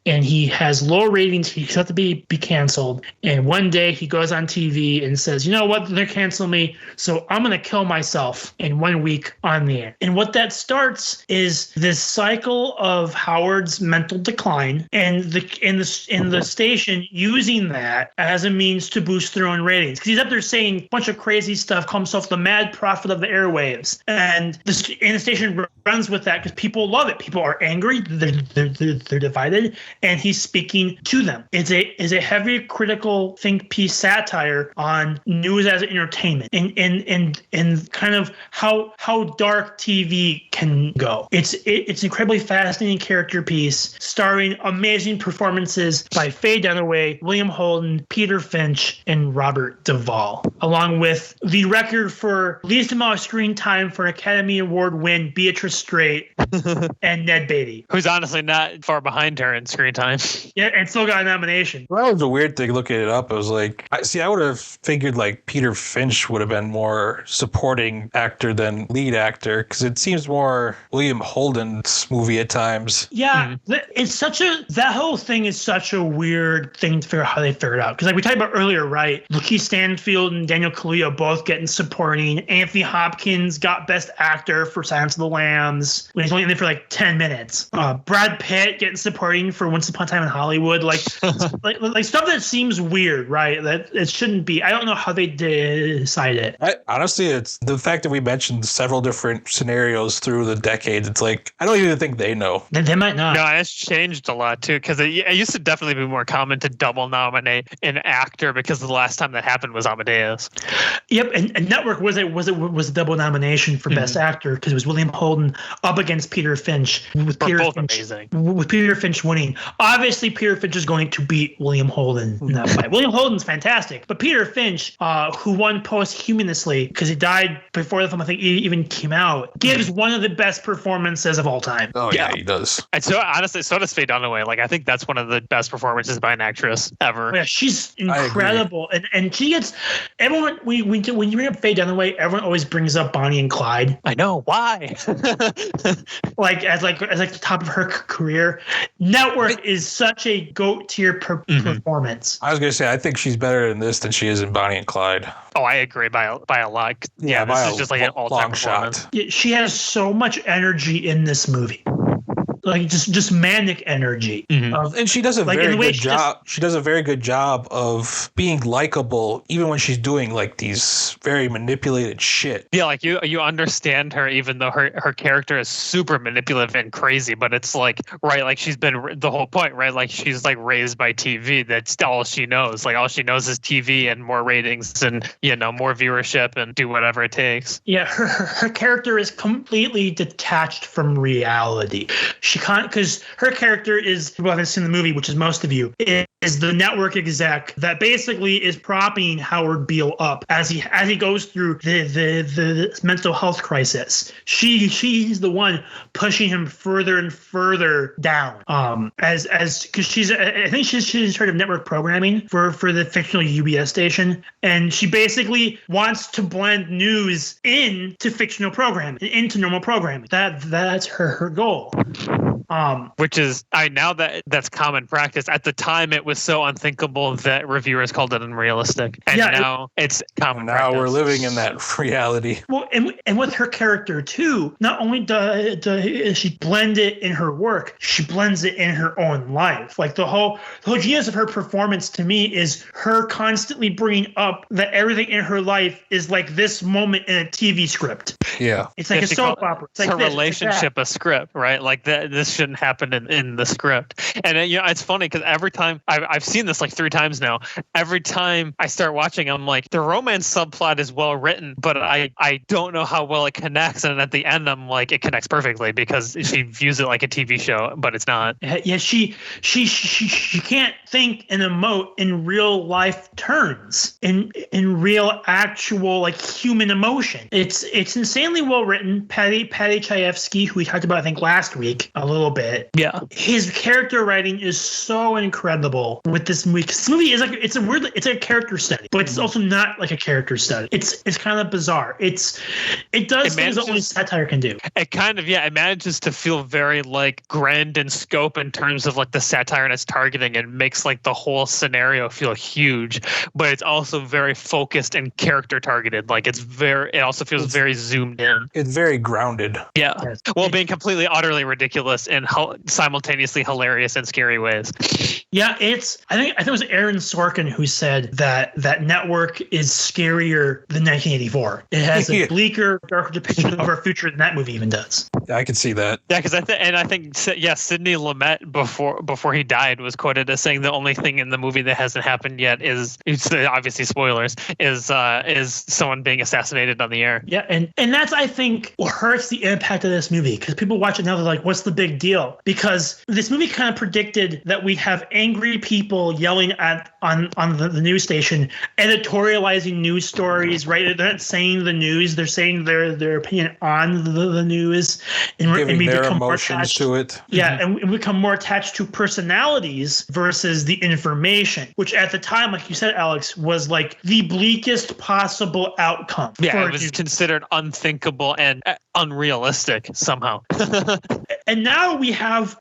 and he has low ratings. He's about to be canceled. And one day he goes on TV and says, "You know what? They're canceling me, so I'm going to kill myself in 1 week on the air." And what that starts is this cycle of Howard's mental decline and the station using that as a means to boost their own ratings, because he's up there saying a bunch of crazy stuff, calls himself the mad prophet of the airwaves, and the station runs with that because people love it. People are angry, they're divided, and he's speaking to them. It's a heavy critical think piece satire on news as entertainment and kind of how dark TV can go. It's an incredibly fascinating character piece starring amazing performances by Faye Dunaway, William Holden, Peter Finch, and Robert Duvall, along with the record for least amount of screen time for an Academy Award win, Beatrice Straight and Ned Beatty, who's honestly not far behind her in screen time. Yeah, and still got a nomination. Well, that was a weird thing looking it up. It was like, I would have figured like Peter Finch would have been more supporting actor than lead actor, because it seems more William Holden's movie at times. Yeah, it's that whole thing is such a weird thing to figure out how they figured out. Because like we talked about earlier, right? Lakeith Stanfield and Daniel Kaluuya both getting supporting. Anthony Hopkins got Best Actor for Silence of the Lambs when he's only in there for like 10 minutes. Brad Pitt getting supporting for Once Upon a Time in Hollywood. Like stuff that seems weird, right? That it shouldn't be. I don't know how they decide it. Honestly, it's the fact that we mentioned several different scenarios through the decades. It's like, I don't even think they know. They might not. No, it's changed a lot too, because it used to definitely be more common to double nominate an actor, because the last time that happened was Amadeus. Yep, and Network was a double nomination for Best Actor, because it was William Holden up against Peter Finch, with Peter Finch winning. Obviously, Peter Finch is going to beat William Holden in that fight. William Holden's fantastic, but Peter Finch, who won posthumously because he died before the film I think even came out, gives one of the best performances of all time. Oh yeah, he does. And so honestly, so does Faye Dunaway. Like I think that's one of the best performances by an actress ever. Yeah, she's incredible, and she gets everyone. When you bring up Faye Dunaway, everyone always brings up Bonnie and Clyde. I know why. like as the top of her career. Network is such a GOAT tier performance. I was gonna say, I think she's better in this than she is in Bonnie and Clyde. Oh, I agree by a lot. Yeah, this is just like an all-time performance. Yeah, she has so much energy in this movie. Like just manic energy. And she does a very good job. She does a very good job of being likable, even when she's doing like these very manipulated shit. Yeah, like you understand her, even though her character is super manipulative and crazy. But it's like, right, like she's been the whole point, right? Like she's like raised by TV. That's all she knows. Like all she knows is TV and more ratings and more viewership and do whatever it takes. Yeah, her character is completely detached from reality. Because her character is, well, I've seen the movie, which is most of you, is the network exec that basically is propping Howard Beale up as he goes through the mental health crisis. She's the one pushing him further and further down. Because I think she's in charge of network programming for the fictional UBS station, and she basically wants to blend news into fictional programming, into normal programming. That's her goal. Which is, now that's common practice. At the time, it was so unthinkable that reviewers called it unrealistic, and now it's common practice. Now we're living in that reality. Well, and with her character too, not only does she blend it in her work, she blends it in her own life. Like the whole genius of her performance to me is her constantly bringing up that everything in her life is like this moment in a TV script. Yeah, it's like a soap opera. It's like her relationship a script, right? Like this shouldn't happen in the script. And it's funny because every time I've seen this like 3 times now. Every time I start watching, I'm like, the romance subplot is well written, but I don't know how well it connects. And at the end, I'm like, it connects perfectly because she views it like a TV show, but it's not. Yeah, she can't think and emote in real life terms, in real actual like human emotion. It's insanely well written. Paddy Chayefsky, who we talked about I think last week a little bit. Yeah, his character writing is so incredible with this movie. This movie is like it's a character study, but it's also not like a character study. It's kind of bizarre. It does things that only satire can do. It kind of it manages to feel very like grand in scope in terms of like the satire and its targeting, and makes like the whole scenario feel huge, but it's also very focused and character targeted. Like it also feels very zoomed in. It's very grounded. Yeah. Yes. Well, being completely utterly ridiculous and simultaneously hilarious in scary ways. Yeah, I think it was Aaron Sorkin who said that Network is scarier than 1984. It has a bleaker, darker depiction of our future than that movie even does. Yeah, I can see that. Yeah, because I think Sidney Lumet before he died was quoted as saying the only thing in the movie that hasn't happened yet is, it's obviously spoilers, is someone being assassinated on the air. Yeah, and that's I think what hurts the impact of this movie, because people watch it now, they're like, what's the big deal? Because this movie kind of predicted that we'd have angry people yelling on the news station, editorializing news stories, right? They're not saying the news, they're saying their opinion on the news, and we their become emotions more attached to it. Yeah, and we become more attached to personalities versus the information, which at the time, like you said, Alex, was like the bleakest possible outcome. Yeah, it was considered unthinkable and unrealistic somehow. And now we have,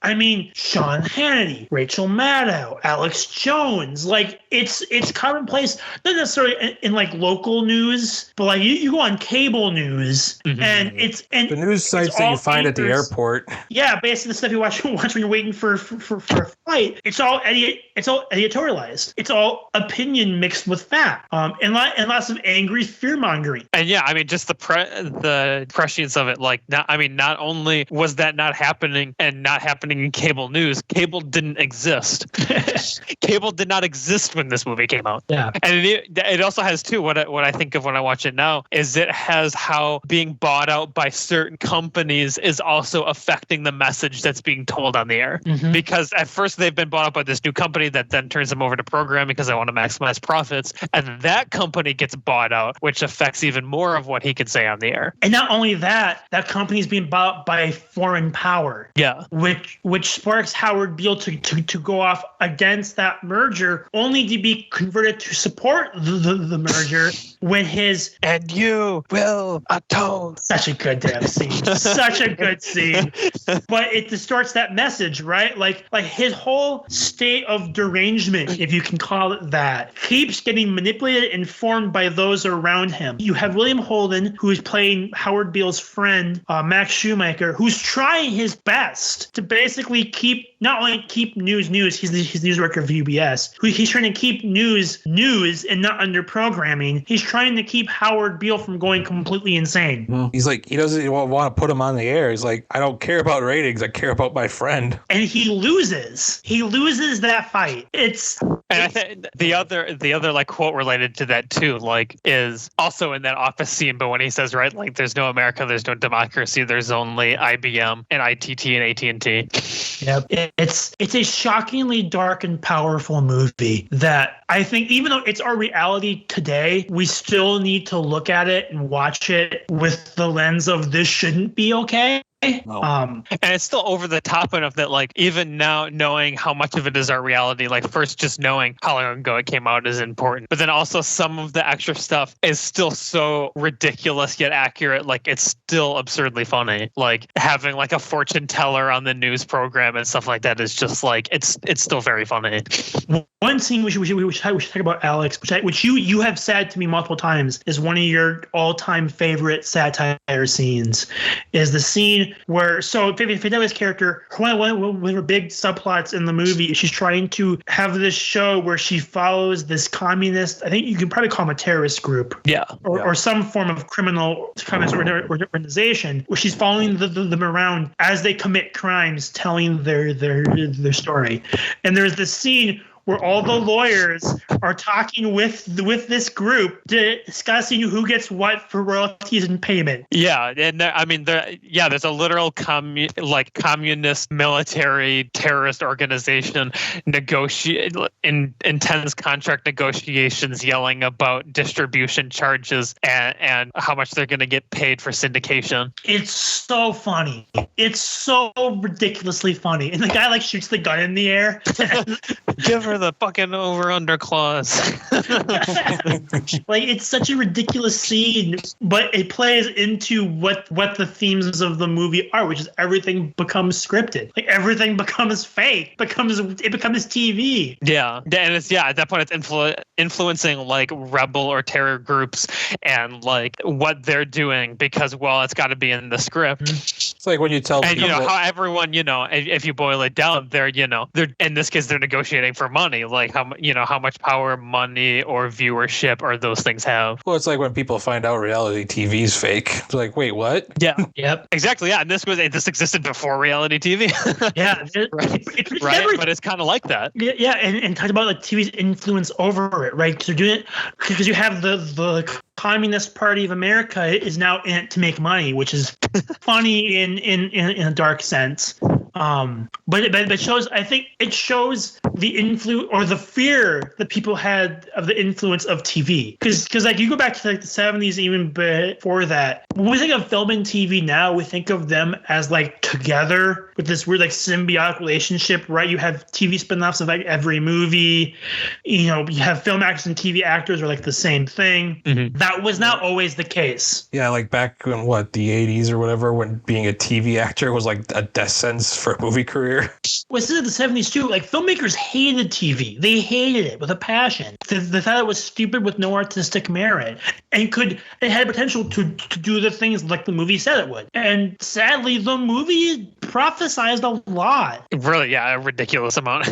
Sean Hannity, Rachel Maddow, Alex Jones. Like it's commonplace, not necessarily in like local news, but like you go on cable news, and the news sites that you find at the airport. Yeah, basically the stuff you watch when you're waiting for a flight. It's all editorialized. It's all opinion mixed with fact, and lots of angry fear mongering. And just the prescience of it. Like, not only was that not happening and not happening in cable news, cable didn't exist. Cable did not exist when this movie came out. Yeah, and it also has too. What I think of when I watch it now is it has how being bought out by certain companies is also affecting the message that's being told on the air. Because at first they've been bought out by this new company that then turns them over to programming because they want to maximize profits, and that company gets bought out, which affects even more of what he can say on the air. And not only that company's being bought out by a foreign power. Yeah, which sparks Howard Beale to go off against that merger, only to be converted to support the merger when his "and you will atone." Such a good damn scene. Such a good scene. But it distorts that message, right? Like his whole state of derangement, if you can call it that, keeps getting manipulated and formed by those around him. You have William Holden, who is playing Howard Beale's friend, Max Shoemaker, who's trying his best to basically not only keep news, he's the news director of UBS, he's trying to keep news and not under programming. He's trying to keep Howard Beale from going completely insane. He's like, he doesn't want to put him on the air. He's like, I don't care about ratings. I care about my friend. And he loses. He loses that fight. And I think the other like quote related to that too, like, is also in that office scene, but when he says, right, like, there's no America, there's no democracy, there's only IBM and ITT and AT&T. Yep. It's a shockingly dark and powerful movie that I think, even though it's our reality today, we still need to look at it and watch it with the lens of this shouldn't be okay. No. And it's still over the top enough that, like, even now knowing how much of it is our reality, like, first just knowing how long ago it came out is important. But then also some of the extra stuff is still so ridiculous yet accurate. Like, it's still absurdly funny. Like, having like a fortune teller on the news program and stuff like that is just like, it's still very funny. One scene we should talk about, Alex, which you have said to me multiple times is one of your all-time favorite satire scenes, is the scene where Fideli's character, one of her big subplots in the movie is she's trying to have this show where she follows this communist, I think you can probably call them a terrorist group. Yeah. Or some form of communist organization where she's following them around as they commit crimes, telling their story. And there's this scene where all the lawyers are talking with this group discussing who gets what for royalties and payment. Yeah, and there's a literal communist military terrorist organization intense contract negotiations, yelling about distribution charges and how much they're going to get paid for syndication. It's so funny. It's so ridiculously funny. And the guy shoots the gun in the air. Give her the fucking over-under clause. It's such a ridiculous scene, but it plays into what the themes of the movie are, which is everything becomes scripted. Everything becomes fake. It becomes TV. Yeah, and it's at that point it's influencing rebel or terror groups and what they're doing because it's got to be in the script. It's like when you tell and people, how everyone if you boil it down, they're in this case they're negotiating for money. How much power, money, or viewership or those things have. Well, it's like when people find out reality TV is fake. It's like, wait, what? Yeah. Yep. Exactly. Yeah. And this existed before reality TV. Yeah. Right. But it's kind of like that. Yeah. And talk about TV's influence over it, right? Because they're doing it because you have the Communist Party of America is now in it to make money, which is funny in a dark sense. But it shows. I think it shows the influence or the fear that people had of the influence of TV. Because you go back to the 70s, even before that. When we think of film and TV now, we think of them as together with this weird symbiotic relationship, right? You have TV spin-offs of every movie. You have film actors and TV actors are the same thing. Mm-hmm. That was not always the case. Yeah, back in the 80s or whatever, when being a TV actor was a death sentence for a movie career. Well, this is the 70s too. Filmmakers hated TV. They hated it with a passion. They thought it was stupid with no artistic merit, and it had potential to do the things like the movie said it would. And sadly, the movie prophesized a lot. Really, yeah, a ridiculous amount.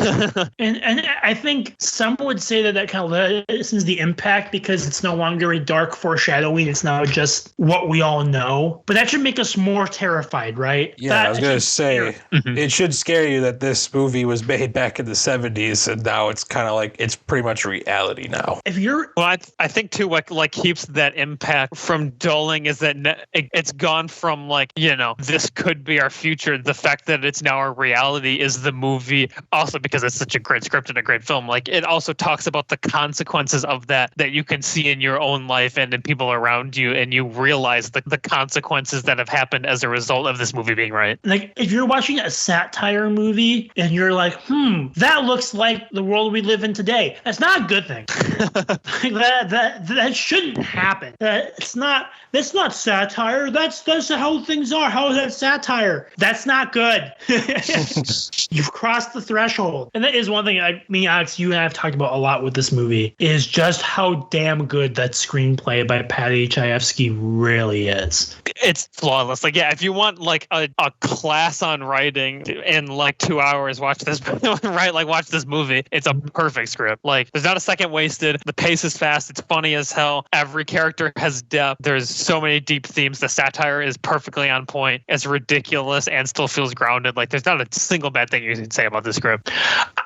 and I think some would say that kind of lessens the impact because it's no longer a dark foreshadowing. It's now just what we all know. But that should make us more terrified, right? Yeah, I was going to say, it should scare you that this movie was made back in the 70s and now it's kind of it's pretty much reality now. I think too what keeps that impact from dulling is that it's gone from this could be our future. The fact that it's now our reality is the movie, also because it's such a great script and a great film. It also talks about the consequences of that you can see in your own life and in people around you, and you realize the consequences that have happened as a result of this movie being right. If you're watching a satire movie and you're that looks like the world we live in today, that's not a good thing. that shouldn't happen. That's not satire. That's how things are. How is that satire? That's not good. You've crossed the threshold. And that is one thing Alex, you and I have talked about a lot with this movie, is just how damn good that screenplay by Patty Chayefsky really is. It's flawless. If you want a class on writing in 2 hours, watch this watch this movie. It's a perfect script. There's not a second wasted. The pace is fast. It's funny as hell. Every character has depth. There's so many deep themes. The satire is perfectly on point. It's ridiculous and still feels grounded. There's not a single bad thing you can say about this script.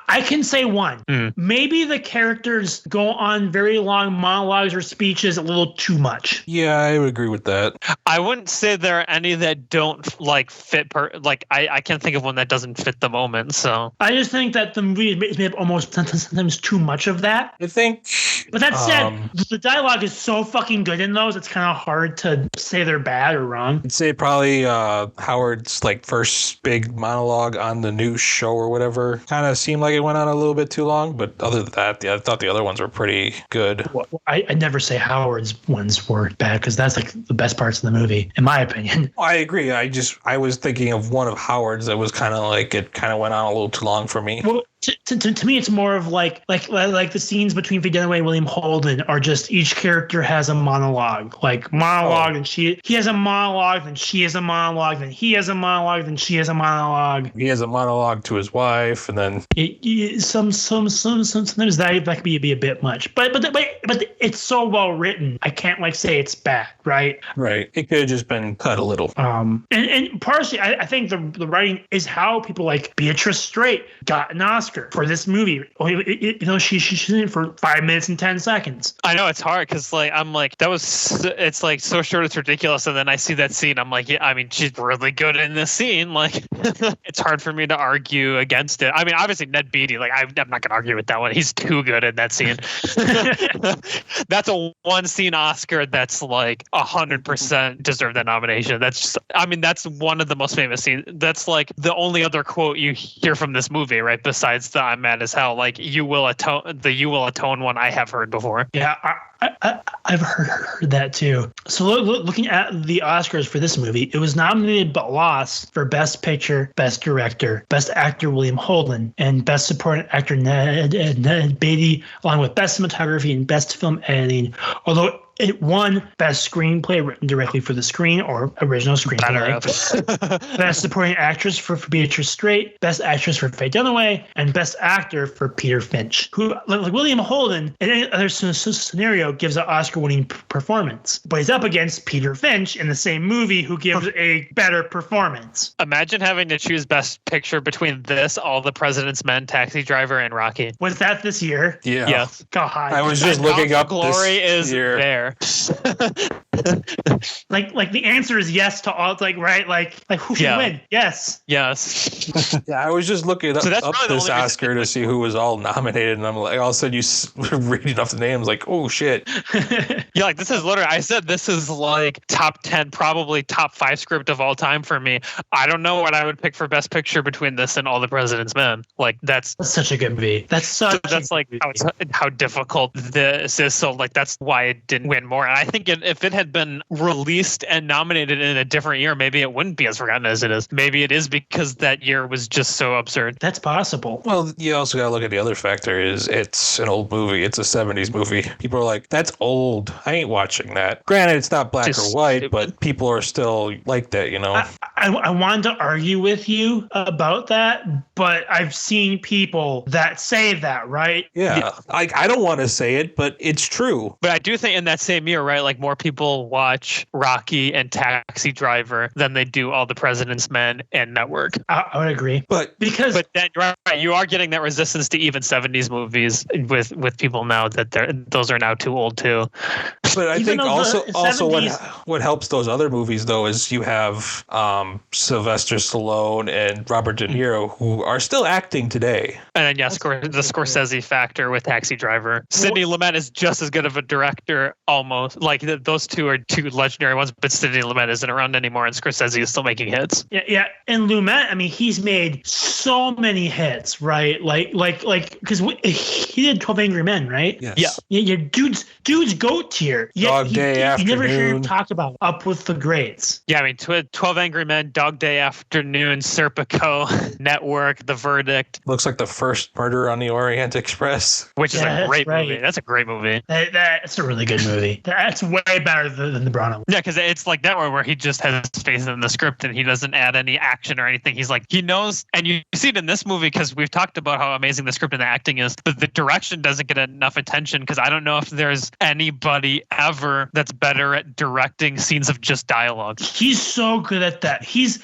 I can say one. Maybe the characters go on very long monologues or speeches a little too much. Yeah, I would agree with that. I wouldn't say there are any that don't fit. I can't think of one that doesn't fit the moment. So I just think that the movie is made up almost sometimes too much of that. I think. But that said, the dialogue is so fucking good in those. It's kind of hard to say they're bad or wrong. I'd say probably Howard's first big monologue on the new show or whatever kind of seemed like it went on a little bit too long. But other than that, I thought the other ones were pretty good. Well, I never say Howard's ones were bad because that's the best parts of the movie, in my opinion. I agree. I was thinking of one of Howard's that was kind of it kind of went on a little too long for me. Well, To me, it's more of like the scenes between Faye Dunaway and William Holden are just each character has a monologue, and he has a monologue, then she has a monologue, then he has a monologue, then she has a monologue. He has a monologue to his wife, and then sometimes that can be a bit much, but it's so well written. I can't say it's bad, right? Right. It could have just been cut a little. And partially, I think the writing is how people like Beatrice Straight got an Oscar for this movie. She's in it for 5 minutes and 10 seconds. I know it's hard because I'm like, it's like so short it's ridiculous, and then I see that scene, I'm like, yeah, I mean, she's really good in this scene. Like, it's hard for me to argue against it. I mean, obviously Ned Beatty, like I'm not gonna argue with that one. He's too good in that scene. That's a one scene Oscar that's like 100% deserved that nomination. That's one of the most famous scenes. That's like the only other quote you hear from this movie, right? Besides the "I'm mad as hell," like "You will atone" one I have heard before. Yeah, I've heard that too. So looking at the Oscars for this movie, it was nominated but lost for Best Picture, Best Director, Best Actor William Holden, and Best Supporting Actor Ned Beatty, along with Best Cinematography and Best Film Editing. Although it won Best Screenplay written directly for the screen or original screenplay. Best Supporting Actress for Beatrice Straight, Best Actress for Faye Dunaway, and Best Actor for Peter Finch, who, like William Holden, in any other scenario, gives an Oscar-winning performance. But he's up against Peter Finch in the same movie, who gives a better performance. Imagine having to choose Best Picture between this, All the President's Men, Taxi Driver, and Rocky. Was that this year? Yeah. Yes. God. I was just looking up Glory is year. there. like the answer is yes to all. Like, right? Like who should win? Yes. Yeah, I was just looking up really this Oscar to see who was all nominated, and I'm like, all of a sudden you reading off the names, like, oh shit. Yeah, like this is literally. I said this is like top 10, probably top 5 script of all time for me. I don't know what I would pick for Best Picture between this and All the President's Men. Like that's such a good movie. That's like how difficult this is. So like that's why it didn't win more. And I think if it had been released and nominated in a different year, maybe it wouldn't be as forgotten as it is. Maybe it is because that year was just so absurd. That's possible. Well, you also got to look at the other factor is it's an old movie. It's a 70s movie. People are like, that's old. I ain't watching that. Granted, it's not black or white, stupid. But people are still like that, you know? I wanted to argue with you about that, but I've seen people that say that, right? Yeah. I don't want to say it, but it's true. But I do think in that same year, right, like more people watch Rocky and Taxi Driver than they do All the President's Men and Network. I would agree. But then right, you are getting that resistance to even 70s movies with people now that those are now too old too. But I think also what helps those other movies though is you have Sylvester Stallone and Robert De Niro who are still acting today. And then the Scorsese factor with Taxi Driver. Sidney Lumet is just as good of a director, almost. Like those two are two legendary ones, but Sidney Lumet isn't around anymore, and Scorsese is still making hits. Yeah. And Lumet, I mean, he's made so many hits, right? Like because he did 12 Angry Men, right? Yes. Yeah. Dude's GOAT tier. Dog Day Afternoon. You never hear him talk about Up with the Greats. Yeah, I mean, 12 Angry Men, Dog Day Afternoon, Serpico, Network, The Verdict. Looks like the first Murder on the Orient Express. Which is a great movie. That's a great movie. That's a really good movie. That's way better than the Brano. Yeah, because it's like Network where he just has faith in the script and he doesn't add any action or anything. He's like, he knows, and you see it in this movie because we've talked about how amazing the script and the acting is, but the direction doesn't get enough attention because I don't know if there's anybody ever that's better at directing scenes of just dialogue. He's so good at that. He's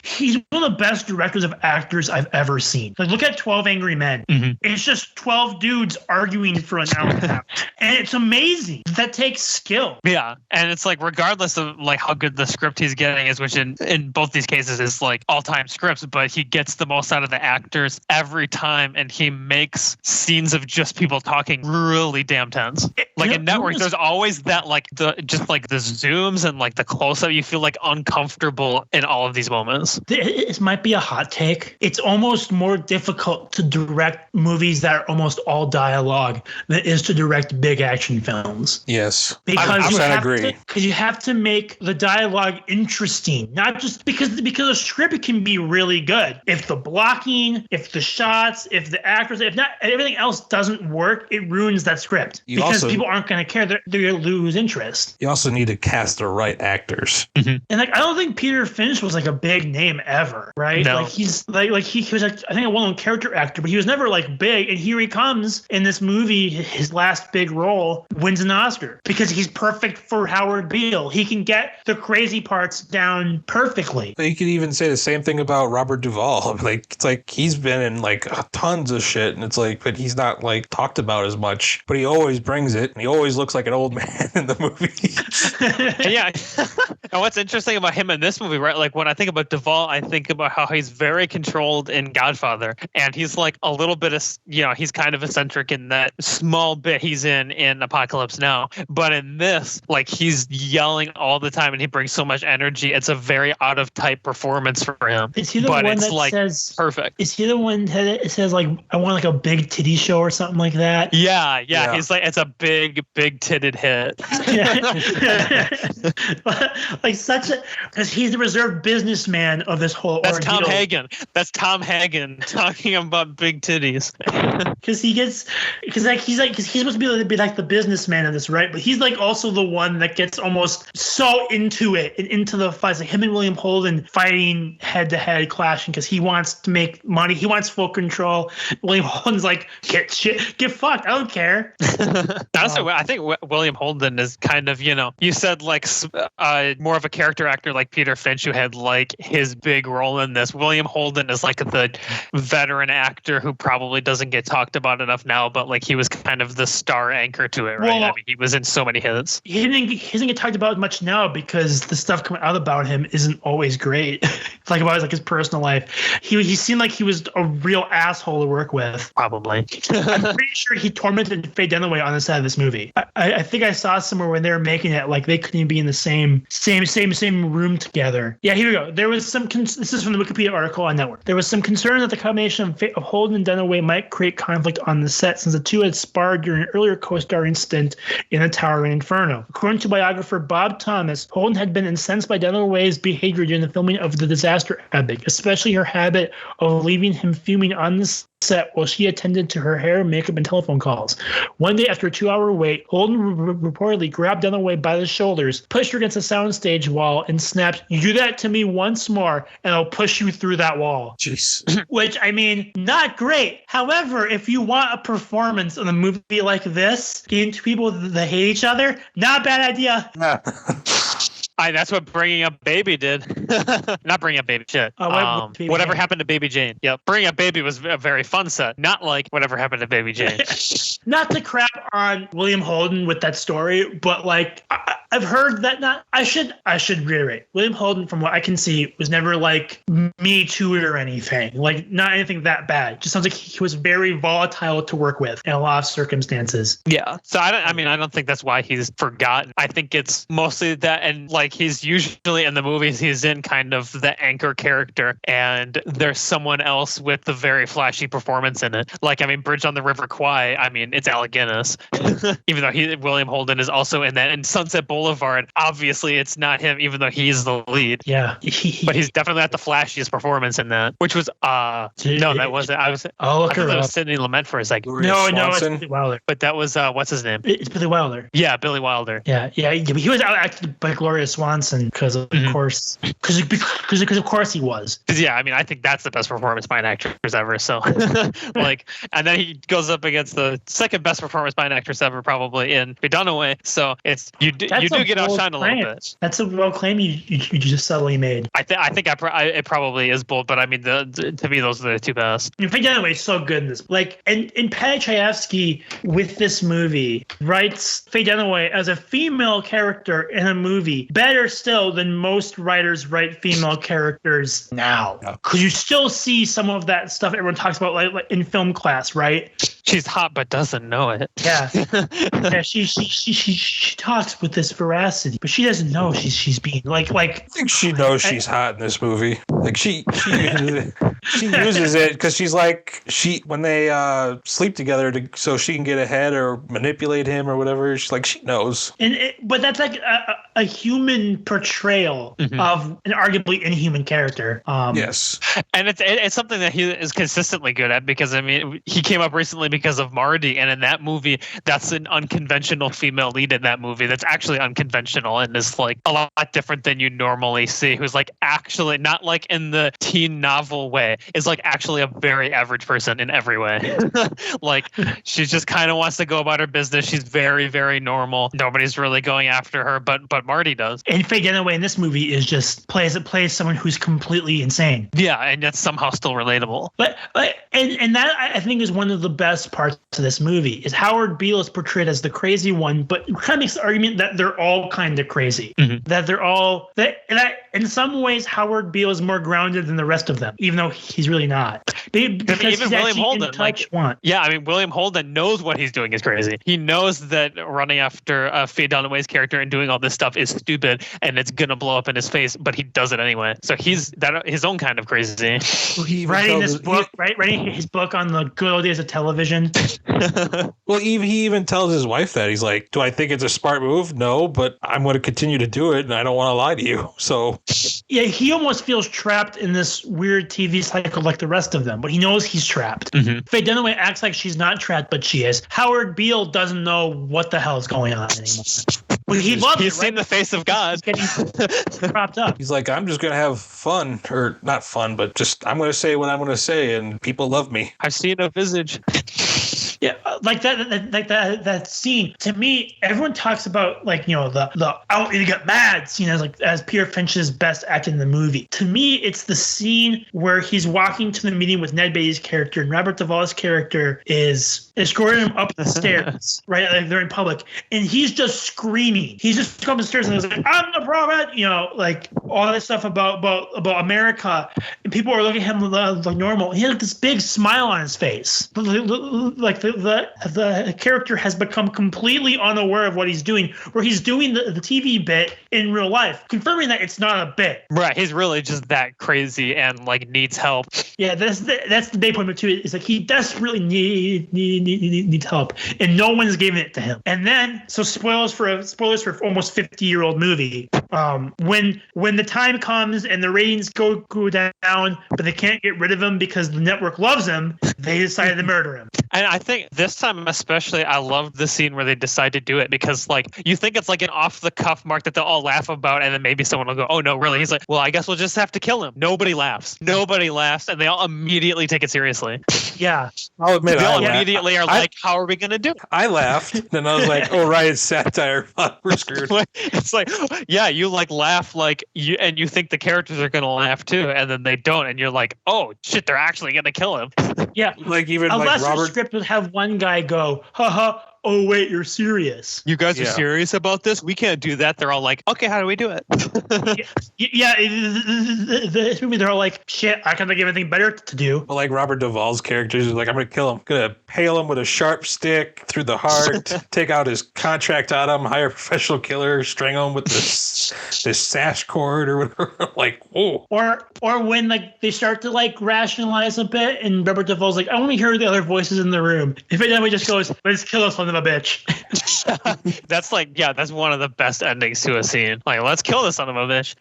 one of the best directors of actors I've ever seen. Like, look at 12 Angry Men. Mm-hmm. It's just 12 dudes arguing for an hour and a half. And it's amazing. That takes skill. Yeah. And it's like, regardless of like how good the script he's getting is, which in both these cases is like all-time scripts, but he gets the most out of the actors every time, and he makes scenes of just people talking really damn tense. Like in Network, there's always that like the zooms and like the close-up. You feel like uncomfortable in all of these moments. This might be a hot take. It's almost more difficult to direct movies that are almost all dialogue than it is to direct big action films. Yes, because I agree. Because you have to make the dialogue interesting, not just because a script can be really good. If the blocking, if the shots, if the actors, if not everything else doesn't work, it ruins that script because people aren't going to care. They're going to lose interest. You also need to cast the right actors. And like, I don't think Peter Finch was like a big name ever, right? No. Like he's like he was like, I think a well-known character actor, but he was never like big. And here he comes in this movie, his last big role, wins an Oscar because he's perfect for Howard Beale. He can get the crazy parts down perfectly. But you could even say the same thing about Robert Duvall. Like, it's like he's been in like tons of shit, and it's like, but he's not like talked about as much. But he always brings it, and he always looks like an old man in the movie. Yeah. And what's interesting about him in this movie, right? Like when I think about Duvall, I think about how he's very controlled in Godfather, and he's like a little bit of, he's kind of eccentric in that small bit he's in Apocalypse Now. But in this, like he's yelling all the time, and he brings so much energy. It's a very out of type performance for him. Is he the but one it's that like says perfect? Is he the one that says like, I want like a big titty show or something like that? Yeah. He's like, it's a big titted hit. Like such a, because he's the reserved businessman of this whole That's ordeal. Tom Hagen. That's Tom Hagen talking about big titties. Because he's supposed to be like the businessman of this, right? But he's like also the one that gets almost so into it and into the fights. Like him and William Holden fighting head to head, clashing because he wants to make money. He wants full control. William Holden's like, get fucked. I don't care. Honestly, I think William Holden is kind of, you said like more of a character actor like Peter Finch who had like his big role in this. William Holden is like the veteran actor who probably doesn't get talked about enough now, but like he was kind of the star anchor to it, right? Well, I mean, he was in so many hits. He doesn't get talked about much now because the stuff coming out about him isn't always great. Like about his personal life. He seemed like he was a real asshole to work with. Probably. I'm pretty sure he tormented Faye Dunaway on the set of this movie. I think I saw somewhere when they were making it, like they couldn't even be in the same room together. Yeah, here we go. There was some. This is from the Wikipedia article on Network. There was some concern that the combination of Holden and Dunaway might create conflict on the set, since the two had sparred during an earlier co-starring stint in A Towering Inferno. According to biographer Bob Thomas, Holden had been incensed by Dunaway's behavior during the filming of the disaster epic, especially her habit of leaving him fuming on the set while she attended to her hair, makeup, and telephone calls. One day after a 2-hour wait, Holden reportedly grabbed Dunaway by the shoulders, pushed her against the soundstage wall, and snapped, "You do that to me once more, and I'll push you through that wall." Jeez. Which, I mean, not great. However, if you want a performance in a movie like this, getting two people that hate each other, not a bad idea. That's what Bringing Up Baby did. Not Bringing Up Baby, shit. Whatever Jane. Happened to Baby Jane. Yep. Bringing Up Baby was a very fun set. Not like Whatever Happened to Baby Jane. Not to crap on William Holden with that story, but like I've heard that I should reiterate. William Holden, from what I can see, was never like Me Too'd or anything. Like not anything that bad. Just sounds like he was very volatile to work with in a lot of circumstances. Yeah. So I don't think that's why he's forgotten. I think it's mostly that, and like he's usually in the movies he's in kind of the anchor character, and there's someone else with the very flashy performance in it. Like, I mean, Bridge on the River Kwai, I mean, it's Alec Guinness. Even though William Holden is also in that. And Sunset Boulevard, obviously it's not him, even though he's the lead. Yeah. But he's definitely not the flashiest performance in that, which was no, that wasn't. I thought that was Sidney Lumet for a second. No, it's Billy Wilder. But that was what's his name? It's Billy Wilder. Yeah, Billy Wilder. Yeah. He was acted by Gloria Swanson because of course of course he was. Yeah, I mean, I think that's the best performance by an actress ever. So, like, and then he goes up against the second best performance by an actress ever, probably in Faye Dunaway. So it's you do get outshined a little bit. That's a bold claim you just subtly made. I think it probably is bold, but I mean, to me, those are the two best. Faye Dunaway is so good in this. Like, and Patty Chayefsky with this movie writes Faye Dunaway as a female character in a movie better still than most writers write female characters now. Because you still see some of that stuff everyone talks about like in film class, right? She's hot but doesn't know it. Yeah. Yeah, she talks with this veracity, but she doesn't know she's being like I think she knows she's hot in this movie. Like she she uses it because she's like when they sleep together so she can get ahead or manipulate him or whatever. She's like she knows. But that's like a human portrayal of an arguably inhuman character. Yes, and it's something that he is consistently good at because I mean he came up recently because of Marty, and in that movie that's an unconventional female lead in that movie that's actually unconventional and is like a lot different than you normally see, who's like actually not like in the teen novel way, is like actually a very average person in every way. Like she just kind of wants to go about her business. She's very, very normal. Nobody's really going after her, but Marty does. And Faye Dunaway in this movie is just plays someone who's completely insane. Yeah, and that's somehow still relatable. But that I think is one of the best parts of this movie is Howard Beale is portrayed as the crazy one, but kind of makes the argument that they're all kind of crazy. That they're all that in some ways Howard Beale is more grounded than the rest of them, even though he's really not. Because even William Holden, I mean, William Holden knows what he's doing is crazy. He knows that running after Faye Dunaway's character and doing all this stuff is stupid and it's gonna blow up in his face, but he does it anyway. So he's his own kind of crazy. Writing his book on the good old days of television. Well, he even tells his wife that he's like, "Do I think it's a smart move? No, but I'm going to continue to do it, and I don't want to lie to you." So, yeah, he almost feels trapped in this weird TV cycle like the rest of them, but he knows he's trapped. Faye Dunaway acts like she's not trapped, but she is. Howard Beale doesn't know what the hell is going on anymore. Well, he's seen the face of God. He's getting propped up. He's like, I'm just going to have fun, or not fun, but just I'm going to say what I'm going to say, and people love me. I've seen a visage. Yeah, like that scene. To me, everyone talks about the "out you get mad" scene as Peter Finch's best act in the movie. To me, it's the scene where he's walking to the meeting with Ned Beatty's character and Robert Duvall's character is escorting him up the stairs, right? Like they're in public, and he's just screaming. He's just coming the stairs and he's like, "I'm the prophet," like all this stuff about America, and people are looking at him like normal. He has this big smile on his face, like the character has become completely unaware of what he's doing, where he's doing the TV bit in real life, confirming that it's not a bit. Right, he's really just that crazy and like needs help. Yeah, that's the big point too. Is like he desperately needs help, and no one's giving it to him. And then, so spoilers for almost 50-year-old movie. When the time comes and the ratings go down, but they can't get rid of him because the network loves him, they decided to murder him. And I think this time especially, I loved the scene where they decide to do it because, like, you think it's like an off-the-cuff mark that they'll all laugh about, and then maybe someone will go, "Oh no, really?" He's like, "Well, I guess we'll just have to kill him." Nobody laughs, and they all immediately take it seriously. Yeah, I'll admit, they all immediately are like, "How are we gonna do it?" I laughed, and I was like, "Oh right, it's satire. We're screwed." It's like, yeah, you like laugh like you, and you think the characters are gonna laugh too, and then they don't, and you're like, "Oh shit, they're actually gonna kill him." Yeah, like even a like lesser Robert script would have one guy go, "Haha, oh wait, you're serious. You guys are serious about this? We can't do that." They're all like, "Okay, how do we do it?" This movie, they're all like, "Shit, I can't think of anything better to do." Well, like Robert Duvall's character is like, "I'm gonna kill him. Gonna pale him with a sharp stick through the heart, take out his contract on him, hire a professional killer, strangle him with this sash cord or whatever." Like, oh. Or when like they start to like rationalize a bit, and Robert Duvall's like, "I want to hear the other voices in the room." If it then we just goes, "Let's kill this son of a bitch." That's that's one of the best endings to a scene. Like, let's kill this son of a bitch.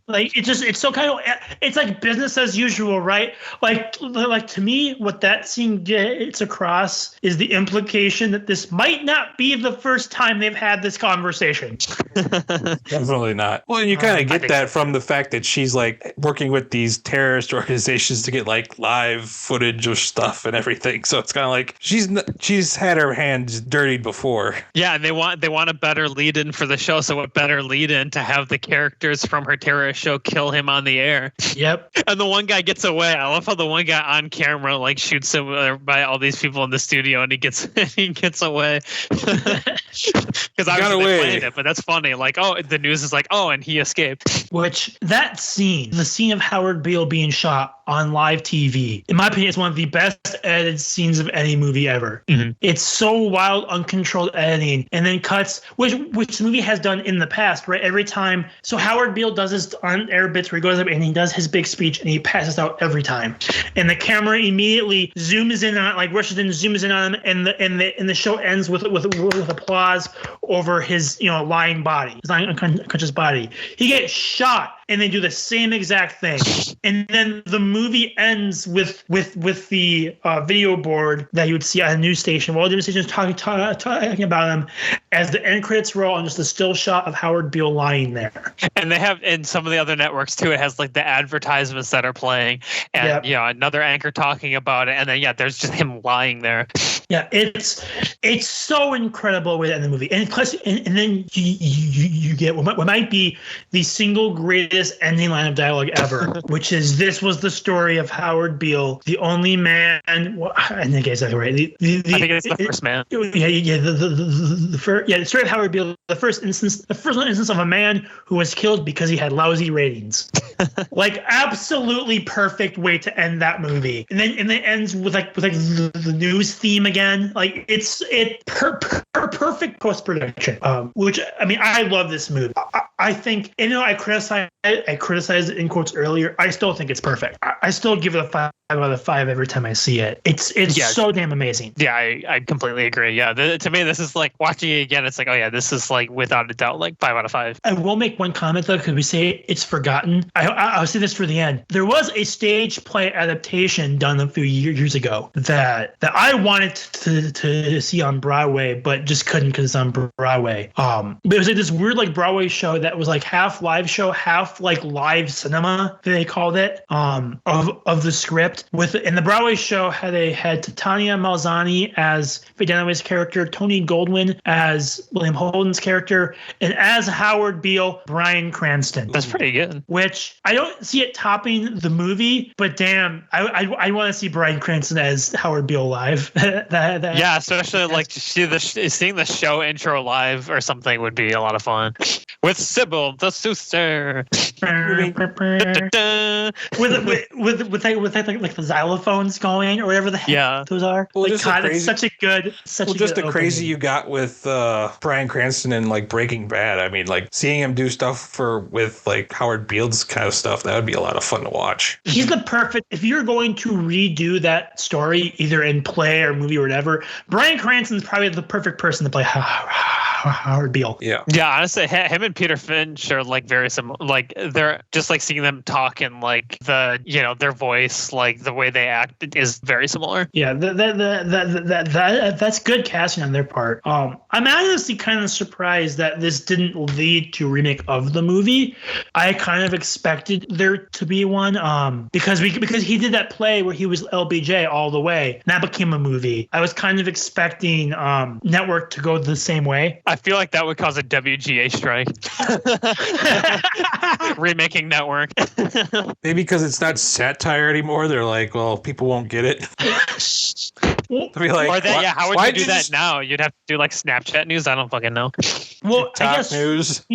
Like it's so kind of, it's like business as usual, right? Like to me, what that scene gets across is the implication that this might not be the first time they've had this conversation. Definitely not. Well, and you kind of get that from the fact that she's like working with these terrorist organizations to get like live footage of stuff and everything. So it's kind of like she's had her hands dirtied before. Yeah, and they want a better lead-in for the show. So what better lead-in to have the characters from her terrorist show kill him on the air? Yep. And the one guy gets away. I love how the one guy on camera like shoots him by all these people in the studio, and he gets away. Because I was playing it, but that's funny. Like, oh, the news is like, oh, and he escaped. Which that scene, the scene of Howard Beale being shot on live TV, in my opinion, is one of the best edited scenes of any movie ever. Mm-hmm. It's so wild, uncontrolled editing, and then cuts, which the movie has done in the past, right? Every time. So Howard Beale does his on-air bits where he goes up and he does his big speech and he passes out every time, and the camera immediately zooms in on, like rushes in, zooms in on him, and the show ends with applause over his lying body, his unconscious body. He gets shot, and they do the same exact thing, and then the movie ends with the video board that you would see on a news station. While the news station is talking about him, as the end credits roll, and just a still shot of Howard Beale lying there. And they have in some of the other networks too. It has like the advertisements that are playing, and another anchor talking about it, and then there's just him lying there. Yeah, it's so incredible with that in the movie, and plus, and then you get what might be the single greatest ending line of dialogue ever, which is, "This was the story of Howard Beale, the only man." Well, I think it's right. I think it's the first man. The story of Howard Beale, the first instance of a man who was killed because he had lousy ratings. Like, absolutely perfect way to end that movie, and then it ends with the news theme again. Like, it's perfect post production. Which, I mean, I love this movie. I think, I criticized it in quotes earlier. I still think it's perfect. I still give it a 5 out of 5 every time I see it. It's so damn amazing. Yeah, I completely agree. Yeah, to me, this is like watching it again. It's like, oh yeah, this is like without a doubt like 5 out of 5. I will make one comment though, because we say it's forgotten. I'll say this for the end. There was a stage play adaptation done a few years ago that I wanted to see on Broadway, but just couldn't because it's on Broadway. But it was like this weird like Broadway show that was like half live show, half like live cinema, they called it, of the script. And the Broadway show had Tatiana Melzani as Faye Dunaway's character, Tony Goldwyn as William Holden's character, and as Howard Beale, Bryan Cranston. That's pretty good. Which I don't see it topping the movie, but damn, I want to see Bryan Cranston as Howard Beale live. Yeah, especially like seeing the show intro live or something would be a lot of fun. With Sybil the Sooster. with like the xylophones going or whatever the heck those are. Well, like, God, it's such a good crazy you got with Bryan Cranston in like Breaking Bad. I mean, like seeing him do stuff with like Howard Beale's kind of stuff, that would be a lot of fun to watch. He's the perfect, if you're going to redo that story either in play or movie or whatever, Bryan Cranston's probably the perfect person to play Howard Beale. Yeah, honestly, him and Peter Finch are like very similar. Like, they're just like seeing them talk and like their voice, like the way they act is very similar. Yeah, that's good casting on their part. I'm honestly kind of surprised that this didn't lead to a remake of the movie. I kind of expected there to be one, because he did that play where he was LBJ all the way, and that became a movie. I was kind of expecting Network to go the same way. I feel like that would cause a WGA strike. Remaking Network. Maybe because it's not satire anymore. They're like, well, people won't get it. Be like, or that, how would you do that now? You'd have to do like Snapchat news. I don't fucking know. Well, TikTok news.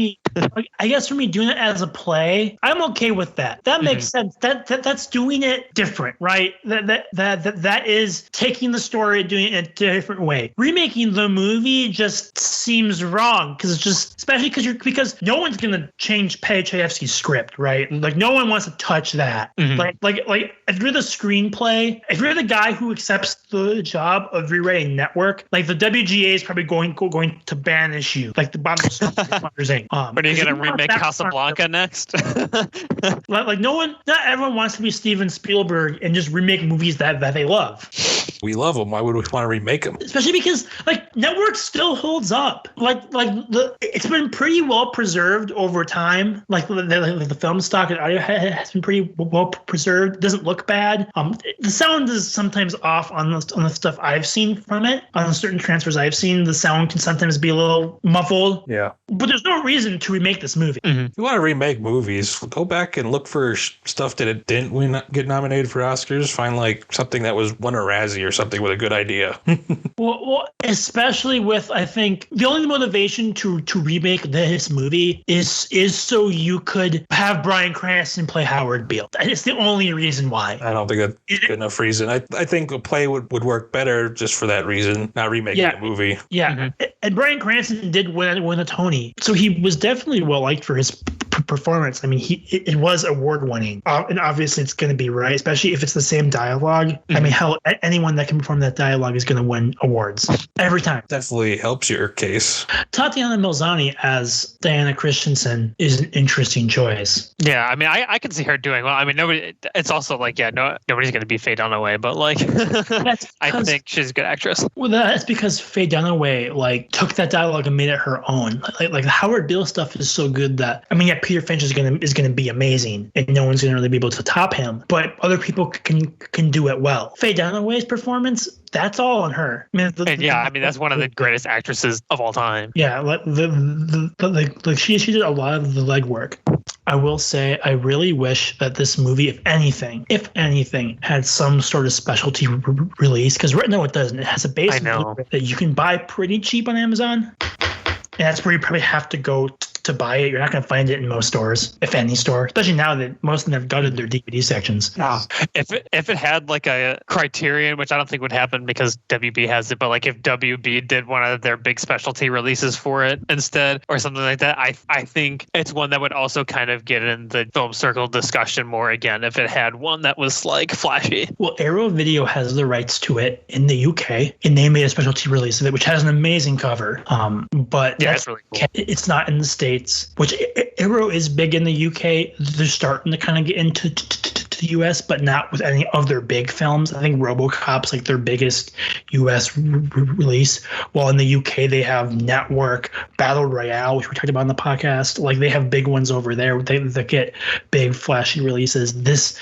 I guess for me, doing it as a play, I'm okay with that. That makes sense. That's doing it different, right? That is taking the story and doing it in a different way. Remaking the movie just seems wrong because it's just, especially because no one's gonna change Chayefsky's script, right? Like, no one wants to touch that. Like if you're the screenplay, if you're the guy who accepts the job of rewriting Network, like the WGA is probably going to banish you, like the bottom thing. But are you gonna remake Casablanca next? Like not everyone wants to be Steven Spielberg and just remake movies that they love. We love them. Why would we want to remake them? Especially because like Network still holds up. It's been pretty well preserved over time. Like the film stock and audio has been pretty well preserved. It doesn't look bad. The sound is sometimes off on the stuff I've seen from it. On certain transfers I've seen, the sound can sometimes be a little muffled. Yeah. But there's no reason to remake this movie. If you want to remake movies, go back and look for stuff that it didn't get nominated for Oscars. Find like something that was won a Razzie or something with a good idea. Well, especially with, I think the only motivation to remake this movie is so you could have Bryan Cranston play Howard Beale. It's the only reason why. I don't think that's good enough reason. I think a play would work better just for that reason, not remaking a movie. Yeah, and Bryan Cranston did win a Tony, so he was definitely well liked for his performance. I mean, it was award winning, and obviously it's going to be right, especially if it's the same dialogue. I mean, hell, anyone that can perform that dialogue is going to win awards every time. Definitely helps your case. Tatiana Melzani as Diana Christensen is an interesting choice. Yeah, I mean, I can see her doing well. I mean, nobody. It's also like, nobody's going to be Faye Dunaway, but like, I think she's a good actress. Well, that's because Faye Dunaway like took that dialogue and made it her own. Like the Howard Beale stuff is so good that, I mean, yeah, Peter Finch is gonna be amazing, and no one's gonna really be able to top him. But other people can do it well. Faye Dunaway's performance, that's all on her. I mean, that's one of the greatest actresses of all time. Yeah, like she did a lot of the legwork. I will say, I really wish that this movie, if anything, had some sort of specialty release. Because right now it doesn't. It has a base that you can buy pretty cheap on Amazon. And that's where you probably have to go to buy it. You're not going to find it in most stores, if any store, especially now that most of them have gutted their DVD sections. If it had like a Criterion, which I don't think would happen because WB has it, but like if WB did one of their big specialty releases for it instead or something like that, I think it's one that would also kind of get in the film circle discussion more again if it had one that was like flashy. Well, Arrow Video has the rights to it in the UK, and they made a specialty release of it, which has an amazing cover. But yeah, it's really cool. It's not in the States, which Arrow is big in the UK. They're starting to kind of get into the US, but not with any of their big films. I think RoboCop's like their biggest US release. While in the UK, they have Network, Battle Royale, which we talked about on the podcast. Like they have big ones over there. They get big flashy releases. This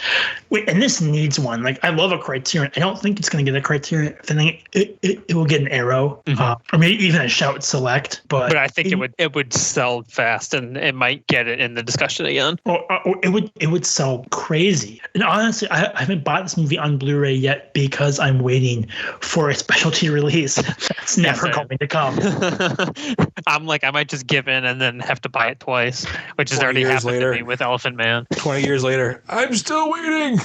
needs one. Like I love a Criterion. I don't think it's going to get a Criterion. I think it will get an Arrow, or maybe even a Shout Select. But I think it would sell fast, and it might get it in the discussion again. Or it would sell crazy. And honestly, I haven't bought this movie on Blu-ray yet because I'm waiting for a specialty release. That's never going to come. I'm like, I might just give in and then have to buy it twice, which has already happened to me with Elephant Man. 20 years later, I'm still waiting.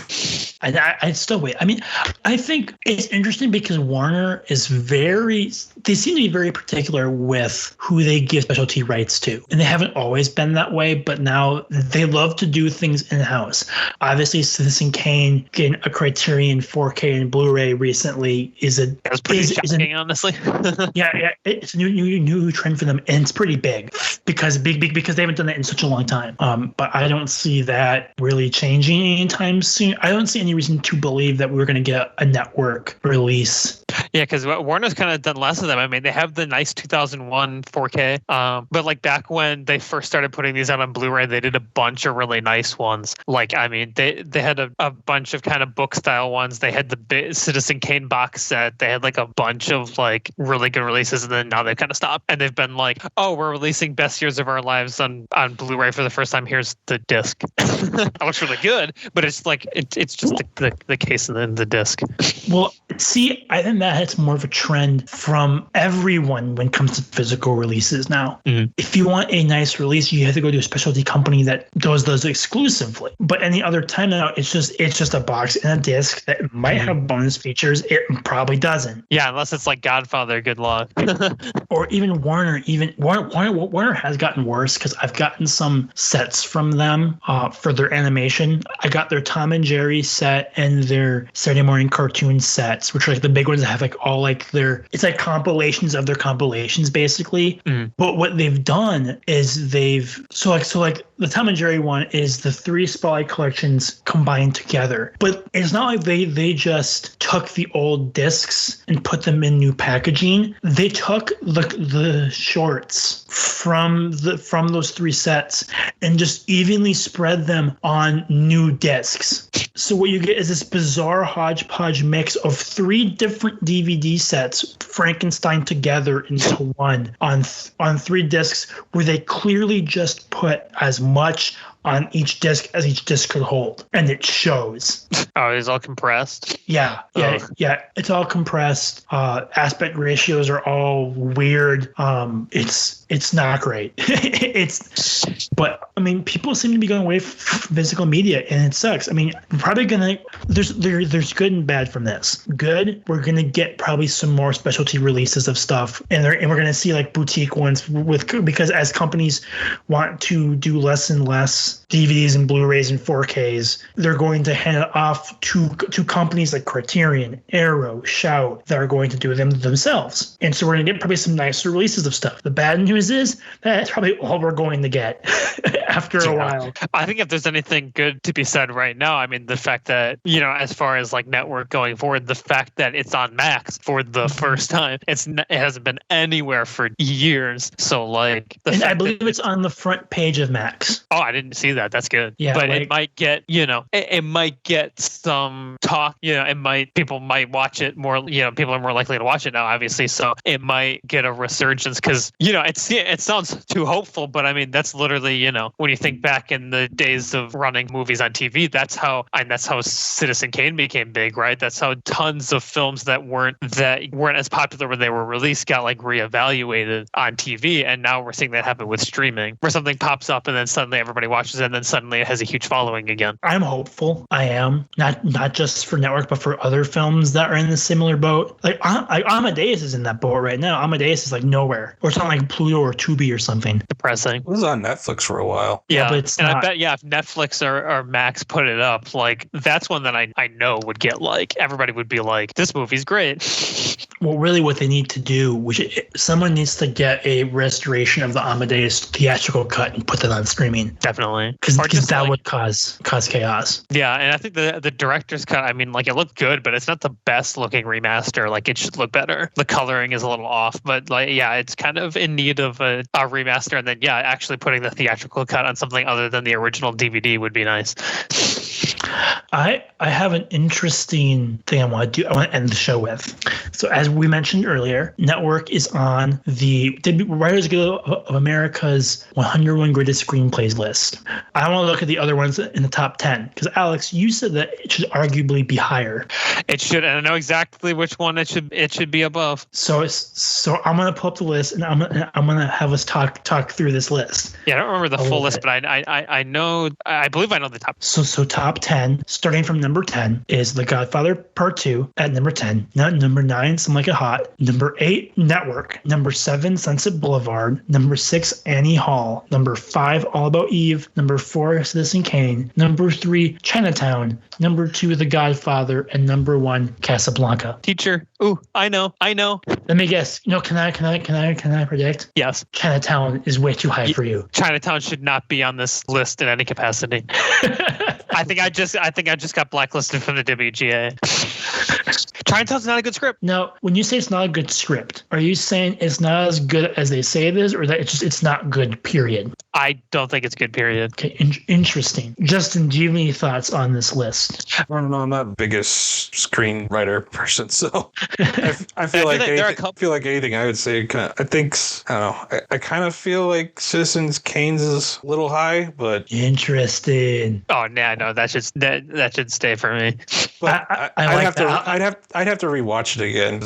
I'd still wait. I mean, I think it's interesting because Warner is they seem to be very particular with who they give specialty rights to. And they haven't always been that way, but now they love to do things in-house. Obviously, Citizen Kane getting a Criterion 4K and Blu-ray recently is pretty shocking, honestly. yeah, it's a new trend for them, and it's pretty big because they haven't done that in such a long time. But I don't see that really changing anytime soon. I don't see any reason to believe that we're going to get a network release. Yeah, because Warner's kind of done less of them. I mean, they have the nice 2001 4K, but like back when they first started putting these out on Blu-ray, they did a bunch of really nice ones. Like, I mean, they had a bunch of kind of book style ones. They had the Citizen Kane box set. They had like a bunch of like really good releases, and then now they've kind of stopped. And they've been like, oh, we're releasing Best Years of Our Lives on Blu-ray for the first time. Here's the disc. It looks really good, but it's like it's just the case in the disc. Well, see, I think that's more of a trend from everyone when it comes to physical releases now. If you want a nice release, you have to go to a specialty company that does those exclusively. But any other time now, it's just a box and a disc that might have bonus features. It probably doesn't. Yeah, unless it's like Godfather. Good luck. Or even Warner. Warner has gotten worse because I've gotten some sets from them for their animation. I got their Tom and Jerry set and their Saturday morning cartoon sets, which are like the big ones that have like all like it's like compilations of their compilations basically. But what they've done is so the Tom and Jerry one is the 3 Spotlight collections combined together. But it's not like they just took the old discs and put them in new packaging. They took the shorts from those 3 sets and just evenly spread them on new discs. So what you get is this bizarre hodgepodge mix of 3 different DVD sets Frankenstein together into one on 3 discs, where they clearly just put as much on each disc as each disc could hold, and it shows. Oh, it's all compressed. Yeah. It's all compressed. Aspect ratios are all weird. It's not great. But I mean, people seem to be going away from physical media, and it sucks. I mean, we're probably gonna there's good and bad from this. Good, we're gonna get probably some more specialty releases of stuff, and we're gonna see like boutique ones because as companies want to do less and less DVDs and Blu-rays and 4Ks, they're going to hand it off to companies like Criterion, Arrow, Shout that are going to do them themselves. And so we're going to get probably some nicer releases of stuff. The bad news is that's probably all we're going to get after a while. I think if there's anything good to be said right now, I mean, the fact that, as far as like network going forward, the fact that it's on Max for the first time, it hasn't been anywhere for years. So like, I believe it's on the front page of Max. Oh, I didn't see that. That's good. Yeah, but it might get, it might get some talk. People might watch it more. People are more likely to watch it now, obviously. So it might get a resurgence because it sounds too hopeful, but I mean that's literally when you think back in the days of running movies on TV, that's how Citizen Kane became big, right? That's how tons of films that weren't as popular when they were released got like reevaluated on TV, and now we're seeing that happen with streaming, where something pops up and then suddenly everybody watches it, and then suddenly it has a huge following again. I'm hopeful. I am not just for network, but for other films that are in the similar boat. Like Amadeus is in that boat right now. Amadeus is like nowhere, or something like Pluto or Tubi or something. Depressing. It was on Netflix for a while. Yeah, but it's and not. I bet if Netflix or Max put it up, like that's one that I know would get like everybody would be like, this movie's great. Well, really, what they need to do, someone needs to get a restoration of the Amadeus theatrical cut and put that on streaming. Definitely, because that would cause chaos. Yeah, and I think the director's cut, I mean, like it looked good, but it's not the best looking remaster. Like it should look better. The coloring is a little off, but like it's kind of in need of a remaster. And then actually putting the theatrical cut on something other than the original DVD would be nice. I have an interesting thing I want to end the show with. So as we mentioned earlier, Network is on the Writers Guild of America's 101 Greatest Screenplays list. I want to look at the other ones in the top 10 because Alex, you said that it should arguably be higher. It should, and I know exactly which one it should be above. So I'm gonna pull up the list and I'm gonna have us talk through this list. Yeah, I don't remember the full list, but I know, I believe I know the top. So top 10, starting from number 10, is The Godfather Part 2 at number 10. Number 9, Some Like It Hot. Number 8, Network. Number 7, Sunset Boulevard. Number 6, Annie Hall. Number 5, All About Eve. Number 4, Citizen Kane. Number 3, Chinatown. Number 2, The Godfather. And number 1, Casablanca. Teacher. Ooh, I know. Let me guess. Can I predict? Yes. Chinatown is way too high for you. Chinatown should not be on this list in any capacity. I think I just got blacklisted from the WGA. Chinatown's not a good script. Now, when you say it's not a good script, are you saying it's not as good as they say it is, or that it's not good, period? I don't think it's good, period. Okay, interesting. Justin, do you have any thoughts on this list? I don't know. I'm not the biggest screenwriter person, so I feel like anything I would say. I think I don't know. I kind of feel like Citizen Kane's is a little high, but interesting. Oh, nah, no, that should stay for me. But I'd have to rewatch it again.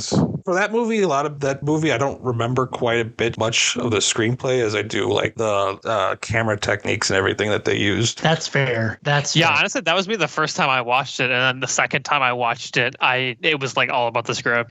For that movie, a lot of that movie, I don't remember quite a bit much of the screenplay as I do like the camera techniques and everything that they used. That's fair. Yeah, honestly, that was me the first time I watched it, and then the second time I watched it, it was like all about the script.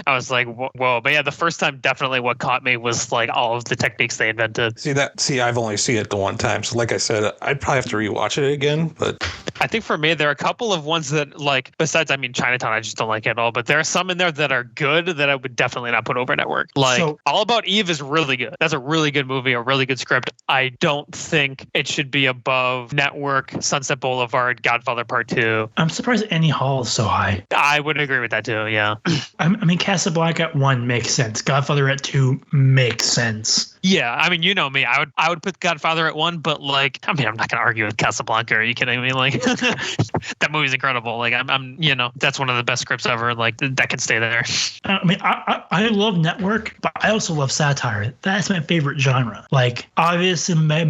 I was like, whoa! But yeah, the first time definitely what caught me was like all of the techniques they invented. See, I've only seen it the one time, so like I said, I'd probably have to rewatch it again. But I think for me, there are a couple of ones that like besides, I mean, Chinatown, I just don't like it at all. But there are some in there that are good that I would definitely not put over Network. Like All About Eve is really good. That's a really good movie, a really good script. I don't think it should be above Network, Sunset Boulevard, Godfather Part 2. I'm surprised Annie Hall is so high. I would agree with that too, yeah. I mean, Casablanca at 1 makes sense. Godfather at 2 makes sense. Yeah, I mean, you know me. I would put Godfather at 1, but like, I mean, I'm not gonna argue with Casablanca. Are you kidding me? Like, that movie's incredible. Like, I'm, that's one of the best scripts ever. Like, that can stay there. I mean, I love network, but I also love satire. That's my favorite genre. Like, obviously, my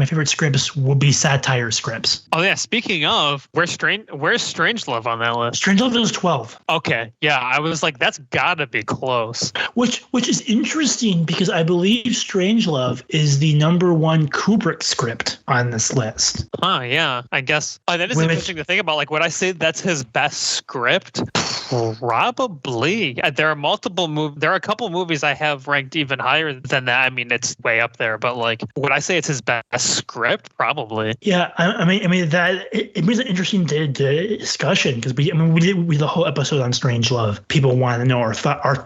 favorite scripts will be satire scripts. Oh yeah, speaking of, where's Strangelove on that list? Strangelove is 12. Okay, yeah, I was like, that's gotta be close. Which is interesting because I believe Strangelove is the #1 Kubrick script on this list. Huh, yeah, I guess. Oh, that is interesting to think about. Like, would I say that's his best script? Probably. There are a couple movies I have ranked even higher than that. I mean, it's way up there, but like, would I say it's his best script? Probably. Yeah, I mean that it was an interesting discussion because we did the whole episode on Strangelove. People want to know our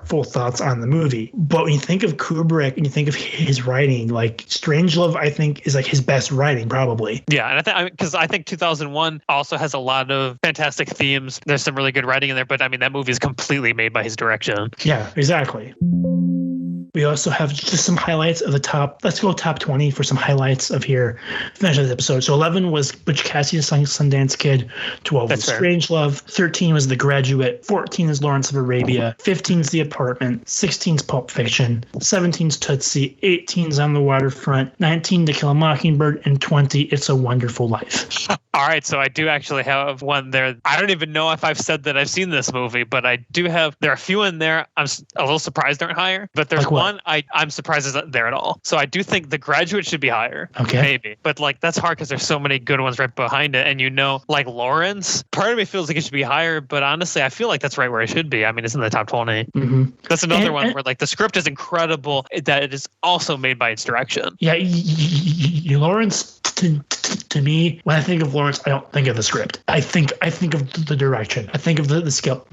full thoughts on the movie, but when you think of Kubrick and you think of his writing, like Strangelove, I think is like his best writing, probably. Yeah, and I think 2001 also has a lot of fantastic themes. There's some really good writing in there, but I mean, that movie is completely made by his direction. Yeah, exactly. We also have just some highlights of the top. Let's go top 20 for some highlights of here. Finish this episode. So 11 was Butch Cassidy, Sundance Kid. 12 was Strangelove. 13 was The Graduate. 14 is Lawrence of Arabia. 15 is The Apartment. 16 is Pulp Fiction. 17 is Tootsie. 18 is On the Waterfront. 19 To Kill a Mockingbird. And 20, It's a Wonderful Life. All right, so I do actually have one there. I don't even know if I've said that I've seen this movie, but I do have. There are a few in there. I'm a little surprised aren't higher, but there's like one I'm surprised isn't there at all. So I do think The Graduate should be higher. Okay, maybe, but like that's hard because there's so many good ones right behind it, and like Lawrence. Part of me feels like it should be higher, but honestly, I feel like that's right where it should be. I mean, it's in the top 20. Mm-hmm. That's another one where like the script is incredible, that it is also made by its direction. Yeah, Lawrence. To me, when I think of Lawrence, I don't think of the script. I think of the direction. I think of the skill.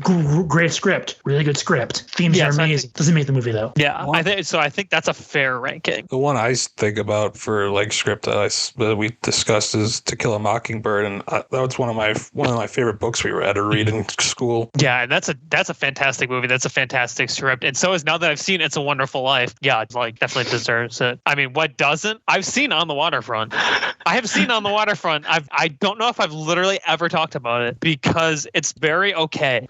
Great script, really good script. Themes are amazing. Doesn't make the movie though. Yeah, I think that's a fair ranking. The one I think about for like script that we discussed is To Kill a Mockingbird, and that was one of my favorite books we had to read in school. Yeah, and that's a fantastic movie. That's a fantastic script, and so is now that I've seen It's a Wonderful Life. Yeah, it's like definitely deserves it. I mean, what doesn't? I've seen On the Waterfront. I have seen On the Waterfront. I don't know if I've literally ever talked about it because it's very okay.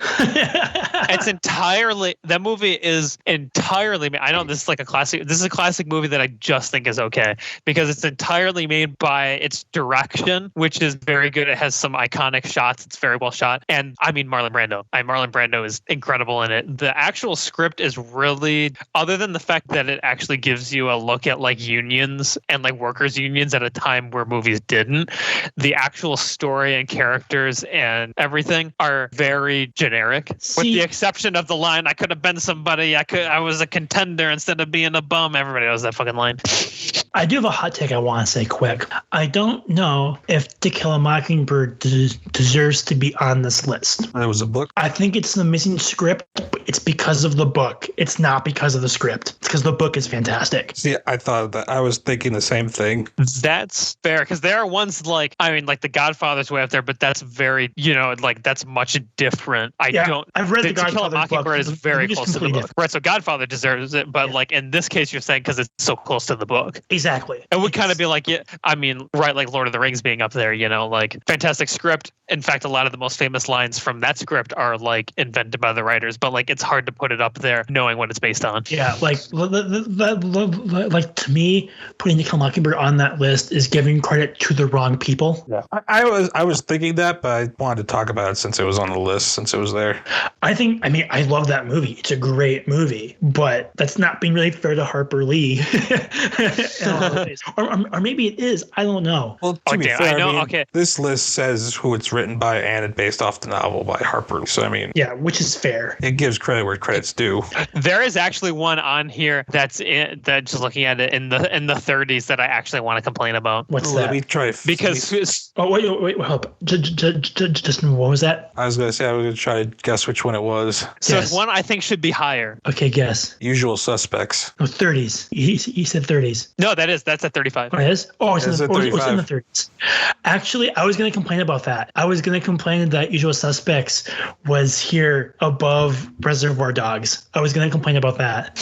That movie is entirely, I know this is like a classic movie that I just think is okay because it's entirely made by its direction, which is very good. It has some iconic shots. It's very well shot. And I mean, Marlon Brando is incredible in it. The actual script is really, other than the fact that it actually gives you a look at like unions and like workers unions at a time where movies didn't, the actual story and characters and everything are very generic, with the exception of the line, I could have been somebody, I was a contender instead of being a bum. Everybody knows that fucking line. I do have a hot take I want to say quick. I don't know if To Kill a Mockingbird deserves to be on this list. That was a book? I think it's the missing script, but it's because of the book. It's not because of the script. It's because the book is fantastic. See, I thought that. I was thinking the same thing. That's fair, because there are ones like The Godfather's way up there, but that's very, like that's much different. I've read the Godfather. To Kill a Mockingbird is very close to the book. Different. Right, so Godfather deserves it, but like in this case, you're saying because it's so close to the book. Exactly. It would kind of be like, like Lord of the Rings being up there, like fantastic script. In fact, a lot of the most famous lines from that script are like invented by the writers, but like it's hard to put it up there knowing what it's based on. Yeah, like to me, putting To Kill a Mockingbird on that list is giving credit to the wrong people. Yeah, I was thinking that, but I wanted to talk about it since it was on the list, since it was there. I love that movie. It's a great movie, but that's not being really fair to Harper Lee. or maybe it is. I don't know. Well, to be fair, this list says who it's written by and it's based off the novel by Harper Lee. So I mean, yeah, which is fair. It gives credit where credit's due. There is actually one on here that's just looking at it in the 30s that I actually want to complain about. What's that? Let me try. Wait, help. Justin, what was that? I was going to try to guess which one it was. So it's one I think should be higher. Okay, guess. Usual Suspects. No, 30s. He said 30s. No, that's at 35. Oh, it is? Oh, it's in the 30s. Actually, I was going to complain about that. I was going to complain that Usual Suspects was here above Reservoir Dogs. I was going to complain about that.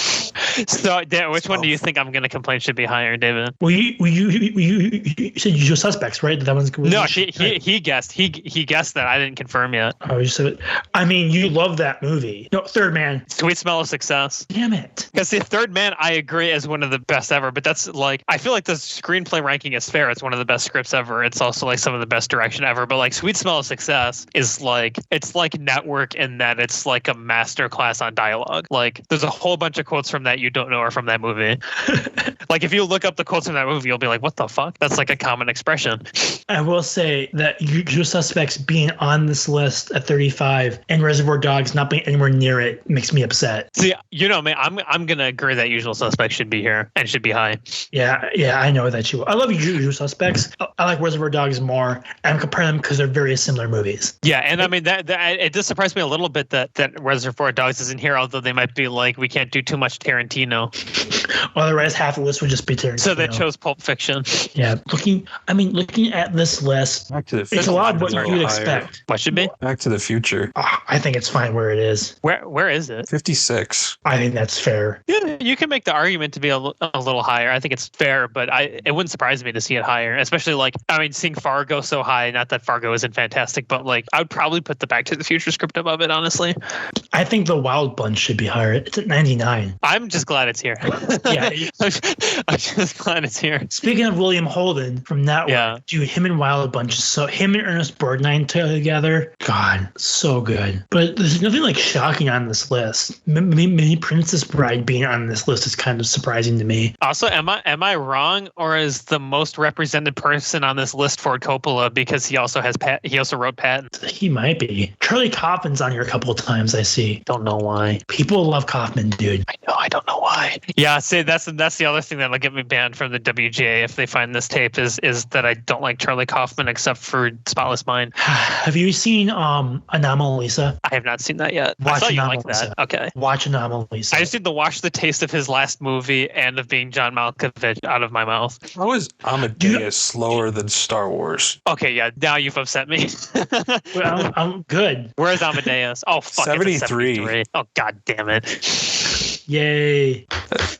So, Dan, which one do you think I'm going to complain should be higher, David? Well, you said Usual Suspects, right? That one's good. No, he guessed. He guessed that. I didn't confirm yet. Oh, you said it. I mean, you love that movie. No, Third Man. Sweet Smell of Success. Damn it. Because the Third Man, I agree, is one of the best ever. But that's like, I feel like the screenplay ranking is fair. It's one of the best scripts ever. It's also like some of the best direction ever. But like Sweet Smell of Success is like, it's like Network in that it's like a master class on dialogue. Like there's a whole bunch of quotes from that you don't know are from that movie. Like if you look up the quotes from that movie, you'll be like, what the fuck? That's like a common expression. I will say that Usual Suspects being on this list at 35 and Reservoir Dogs not being anywhere near it makes me upset. See, you know me, I'm gonna agree that Usual Suspects should be here and should be high. Yeah, I know that you will. I love Usual Suspects. I like Reservoir Dogs more. I'm comparing them because they're very similar movies. Yeah, and I mean that it does surprise me a little bit that Reservoir Dogs isn't here, although they might be like, we can't do too much Tarantino. Otherwise, half the list would just be Tarantino. So they chose Pulp Fiction. Yeah, looking at this list, it's a lot of what you'd expect. What should be? Back to the Future. I think it's fine where it is. Where is it? 56. I think that's fair. Yeah, you can make the argument to be a little higher. I think it's fair, but it wouldn't surprise me to see it higher, especially like, I mean, seeing Fargo so high, not that Fargo isn't fantastic, but like I would probably put the Back to the Future script above it, honestly. I think The Wild Bunch should be higher. It's at 99. I'm just glad it's here. Yeah. I'm just glad it's here. Speaking of William Holden from Network, yeah. Dude, him and Wild Bunch, so him and Ernest Borgnine together, God, so good. But there's nothing like shocking on this list. Maybe Princess Bride being on this list is kind of surprising to me. Also, am I wrong, or is the most represented person on this list Ford Coppola because he also wrote Patton? He might be. Charlie Kaufman's on here a couple of times, I see. Don't know why. People love Kaufman, dude. I know. I don't know why. Yeah, see, that's the other thing that'll get me banned from the WGA if they find this tape is that I don't like Charlie Kaufman except for Spotless Mind. Have you seen Anomalisa? I have not seen that yet. Watch I thought you Anomalisa. liked that. Okay. Watch Anomalisa. I just need to wash the taste of his last movie and of being John Malkovich out of my mouth. How is Amadeus slower than Star Wars? Okay, yeah, now you've upset me. Well, I'm good. Where's Amadeus? Oh, fuck, 73. 73. Oh, god damn it. Yay.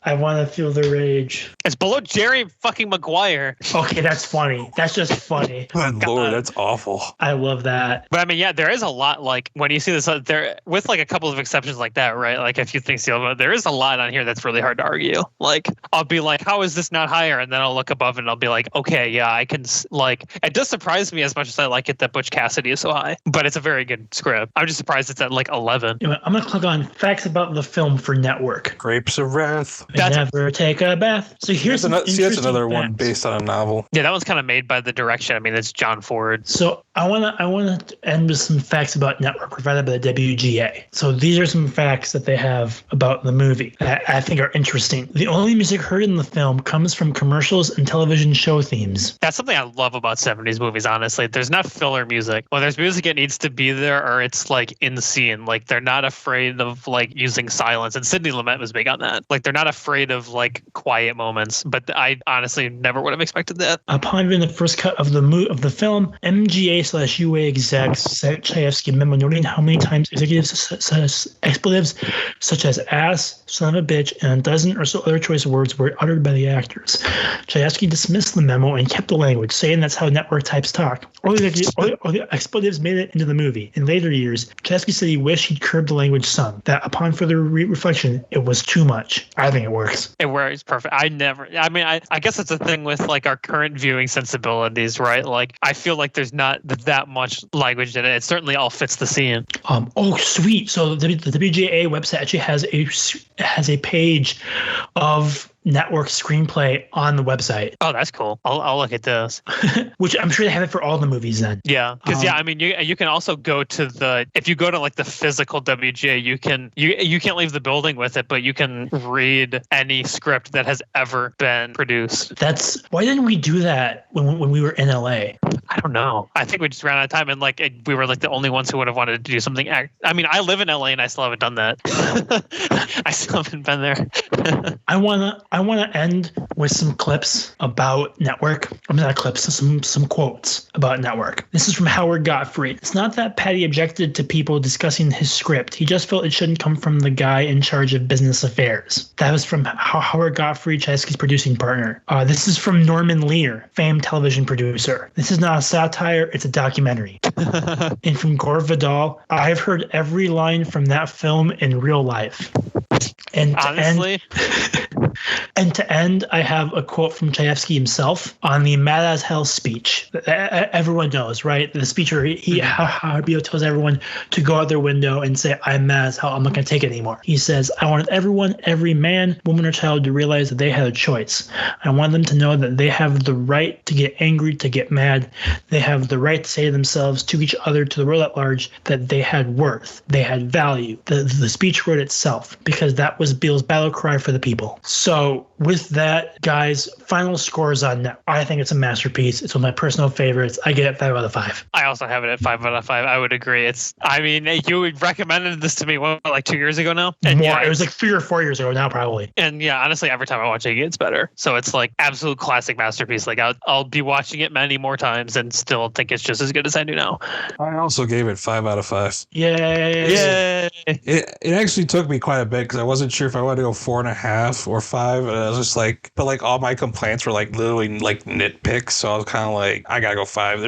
I want to feel the rage. It's below Jerry fucking Maguire. Okay, that's funny. That's just funny. Good lord, that's awful. I love that. But I mean, yeah, there is a lot, like, when you see this, there, with like a couple of exceptions like that, right? Like a few things, there is a lot on here that's really hard to argue. Like, I'll be like, how is this not higher? And then I'll look above it and I'll be like, okay, yeah, I can, like, it does surprise me as much as I like it that Butch Cassidy is so high. But it's a very good script. I'm just surprised it's at like 11. Anyway, I'm going to click on facts about the film for Network. Grapes of Wrath. Never take a bath. So here's that's another one based on a novel. Yeah, that one's kind of made by the direction. I mean, it's John Ford. So I want to end with some facts about Network provided by the WGA. So these are some facts that they have about the movie that I think are interesting. The only music heard in the film comes from commercials and television show themes. That's something I love about 70s movies, honestly. There's not filler music. When there's music, it needs to be there or it's like in the scene. Like they're not afraid of like using silence. And Sidney Lumet was big on that. Like they're not afraid of like quiet moments. But I honestly never would have expected that. Upon viewing the first cut of the film, MGA/UA execs sent Chayefsky a memo noting how many times executives said expletives such as ass, son of a bitch, and a dozen or so other choice words were uttered by the actors. Chayefsky dismissed the memo and kept the language, saying that's how network types talk. All the expletives made it into the movie. In later years, Chayefsky said he wished he'd curbed the language some, that upon further reflection, it was too much. I think it works. It works perfect. I guess it's a thing with like our current viewing sensibilities, right? Like I feel like there's not that much language in it. It certainly all fits the scene. Oh, sweet. So the WGA website actually has a page of Network screenplay on the website. Oh, that's cool. I'll look at this. Which I'm sure they have it for all the movies then. Yeah, because I mean, you can also go to if you go to like the physical WGA, you can't leave the building with it, but you can read any script that has ever been produced. Why didn't we do that when we were in LA? I don't know. I think we just ran out of time, and like we were like the only ones who would have wanted to do something. I mean, I live in LA and I still haven't done that. I still haven't been there. I want to end with some clips about Network. I'm not clips, some quotes about Network. This is from Howard Gottfried. It's not that Patty objected to people discussing his script. He just felt it shouldn't come from the guy in charge of business affairs. That was from Howard Gottfried, Chayefsky's producing partner. This is from Norman Lear, famed television producer. This is not a satire, it's a documentary. And from Gore Vidal, I've heard every line from that film in real life. And honestly, and to end, I have a quote from Chayefsky himself on the Mad as Hell speech. Everyone knows, right? The speech where he tells everyone to go out their window and say, I'm mad as hell, I'm not going to take it anymore. He says, I wanted everyone, every man, woman, or child to realize that they had a choice. I want them to know that they have the right to get angry, to get mad. They have the right to say to themselves, to each other, to the world at large, that they had worth, they had value. The speech wrote itself, because that was Beale's battle cry for the people. So with that, guys, final scores on that. I think it's a masterpiece. It's one of my personal favorites. I get it 5 out of 5. I also have it at 5 out of 5. I would agree. You recommended this to me, like 2 years ago now? And more. It was like 3 or 4 years ago now, probably. And yeah, honestly, every time I watch it, it gets better. So it's like absolute classic masterpiece. Like I'll be watching it many more times and still think it's just as good as I do now. I also gave it 5 out of 5. Yay! It actually took me quite a bit because I wasn't sure if I wanted to go 4.5 or 5, and I was just like, but like all my complaints were like literally like nitpicks, so I was kind of like, I gotta go 5.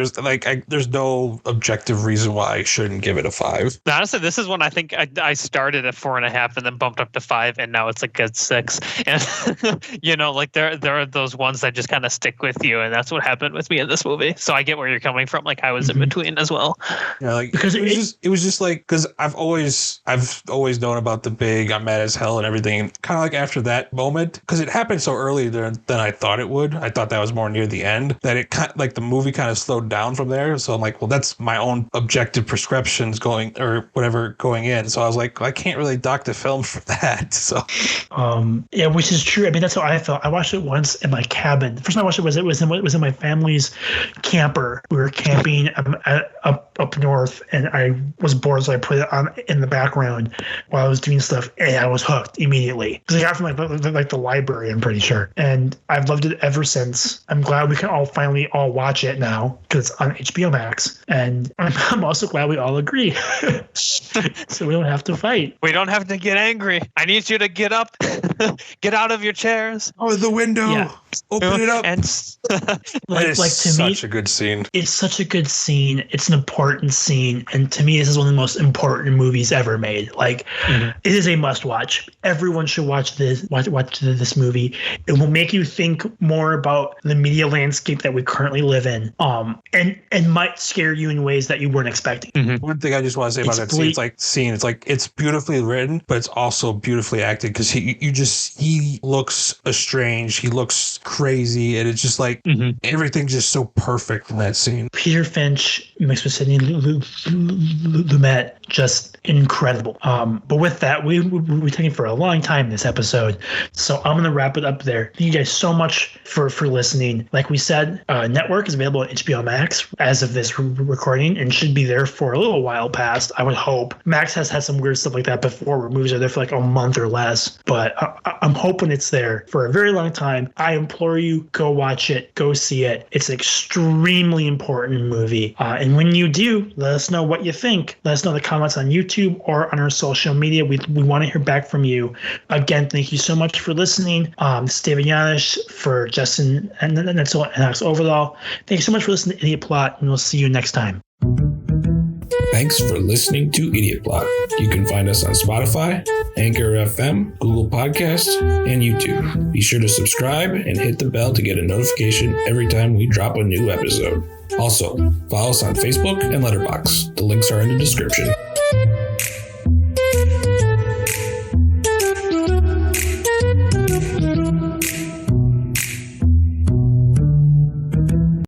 There's no objective reason why I shouldn't give it a 5. Honestly, this is when I think I started at 4.5 and then bumped up to 5, and now it's a good 6. And like there are those ones that just kind of stick with you, and that's what happened with me in this movie. So I get where you're coming from. Like I was in between as well. Yeah, like because it was just like, because I've always known about the big I'm mad as hell and everything. Kind of like after that moment, because it happened so early than I thought it would. I thought that was more near the end, that it kind like the movie kind of slowed down from there. So I'm like, well, that's my own objective prescriptions going in. So I was like, I can't really dock the film for that. So yeah, which is true. I mean, that's how I felt. I watched it once in my cabin. The first time I watched it was in my family's camper. We were camping up north, and I was bored, so I put it on in the background while I was doing stuff, and I was hooked immediately because I got from like the library, I'm pretty sure, and I've loved it ever since. I'm glad we can all finally watch it now because it's on HBO Max, and I'm also glad we all agree, so we don't have to fight. We don't have to get angry. I need you to get up, get out of your chairs. Oh, the window. Yeah. Open it up. And like to me, such a good scene. It's such a good scene. It's an important scene, and to me, this is one of the most important movies ever made. Like, it is a must-watch. Everyone should watch this. Watch this movie. It will make you think more about the media landscape that we currently live in, and might scare you in ways that you weren't expecting. One thing I just want to say about that scene, it's like it's beautifully written, but it's also beautifully acted, because he looks estranged. He looks crazy, and it's just like everything's just so perfect in that scene. Peter Finch mixed with Sidney Lumet, just incredible. But with that, we're taking for a long time this episode, so I'm gonna wrap it up there. Thank you guys so much for listening. Like we said, Network is available on HBO Max as of this recording, and should be there for a little while past, I would hope. Max has had some weird stuff like that before, where movies are there for like a month or less, but I'm hoping it's there for a very long time. I implore you, go watch it, go see it. It's an extremely important movie, and when you do, let us know what you think. Let us know in the comments on YouTube or on our social media. We want to hear back from you. Again, thank you so much for listening. This is David Yanish for Justin and Alex Overall. Thank you so much for listening to Idiot Plot, and we'll see you next time. Thanks for listening to Idiot Plot. You can find us on Spotify, Anchor FM, Google Podcasts, and YouTube. Be sure to subscribe and hit the bell to get a notification every time we drop a new episode. Also, follow us on Facebook and Letterbox. The links are in the description.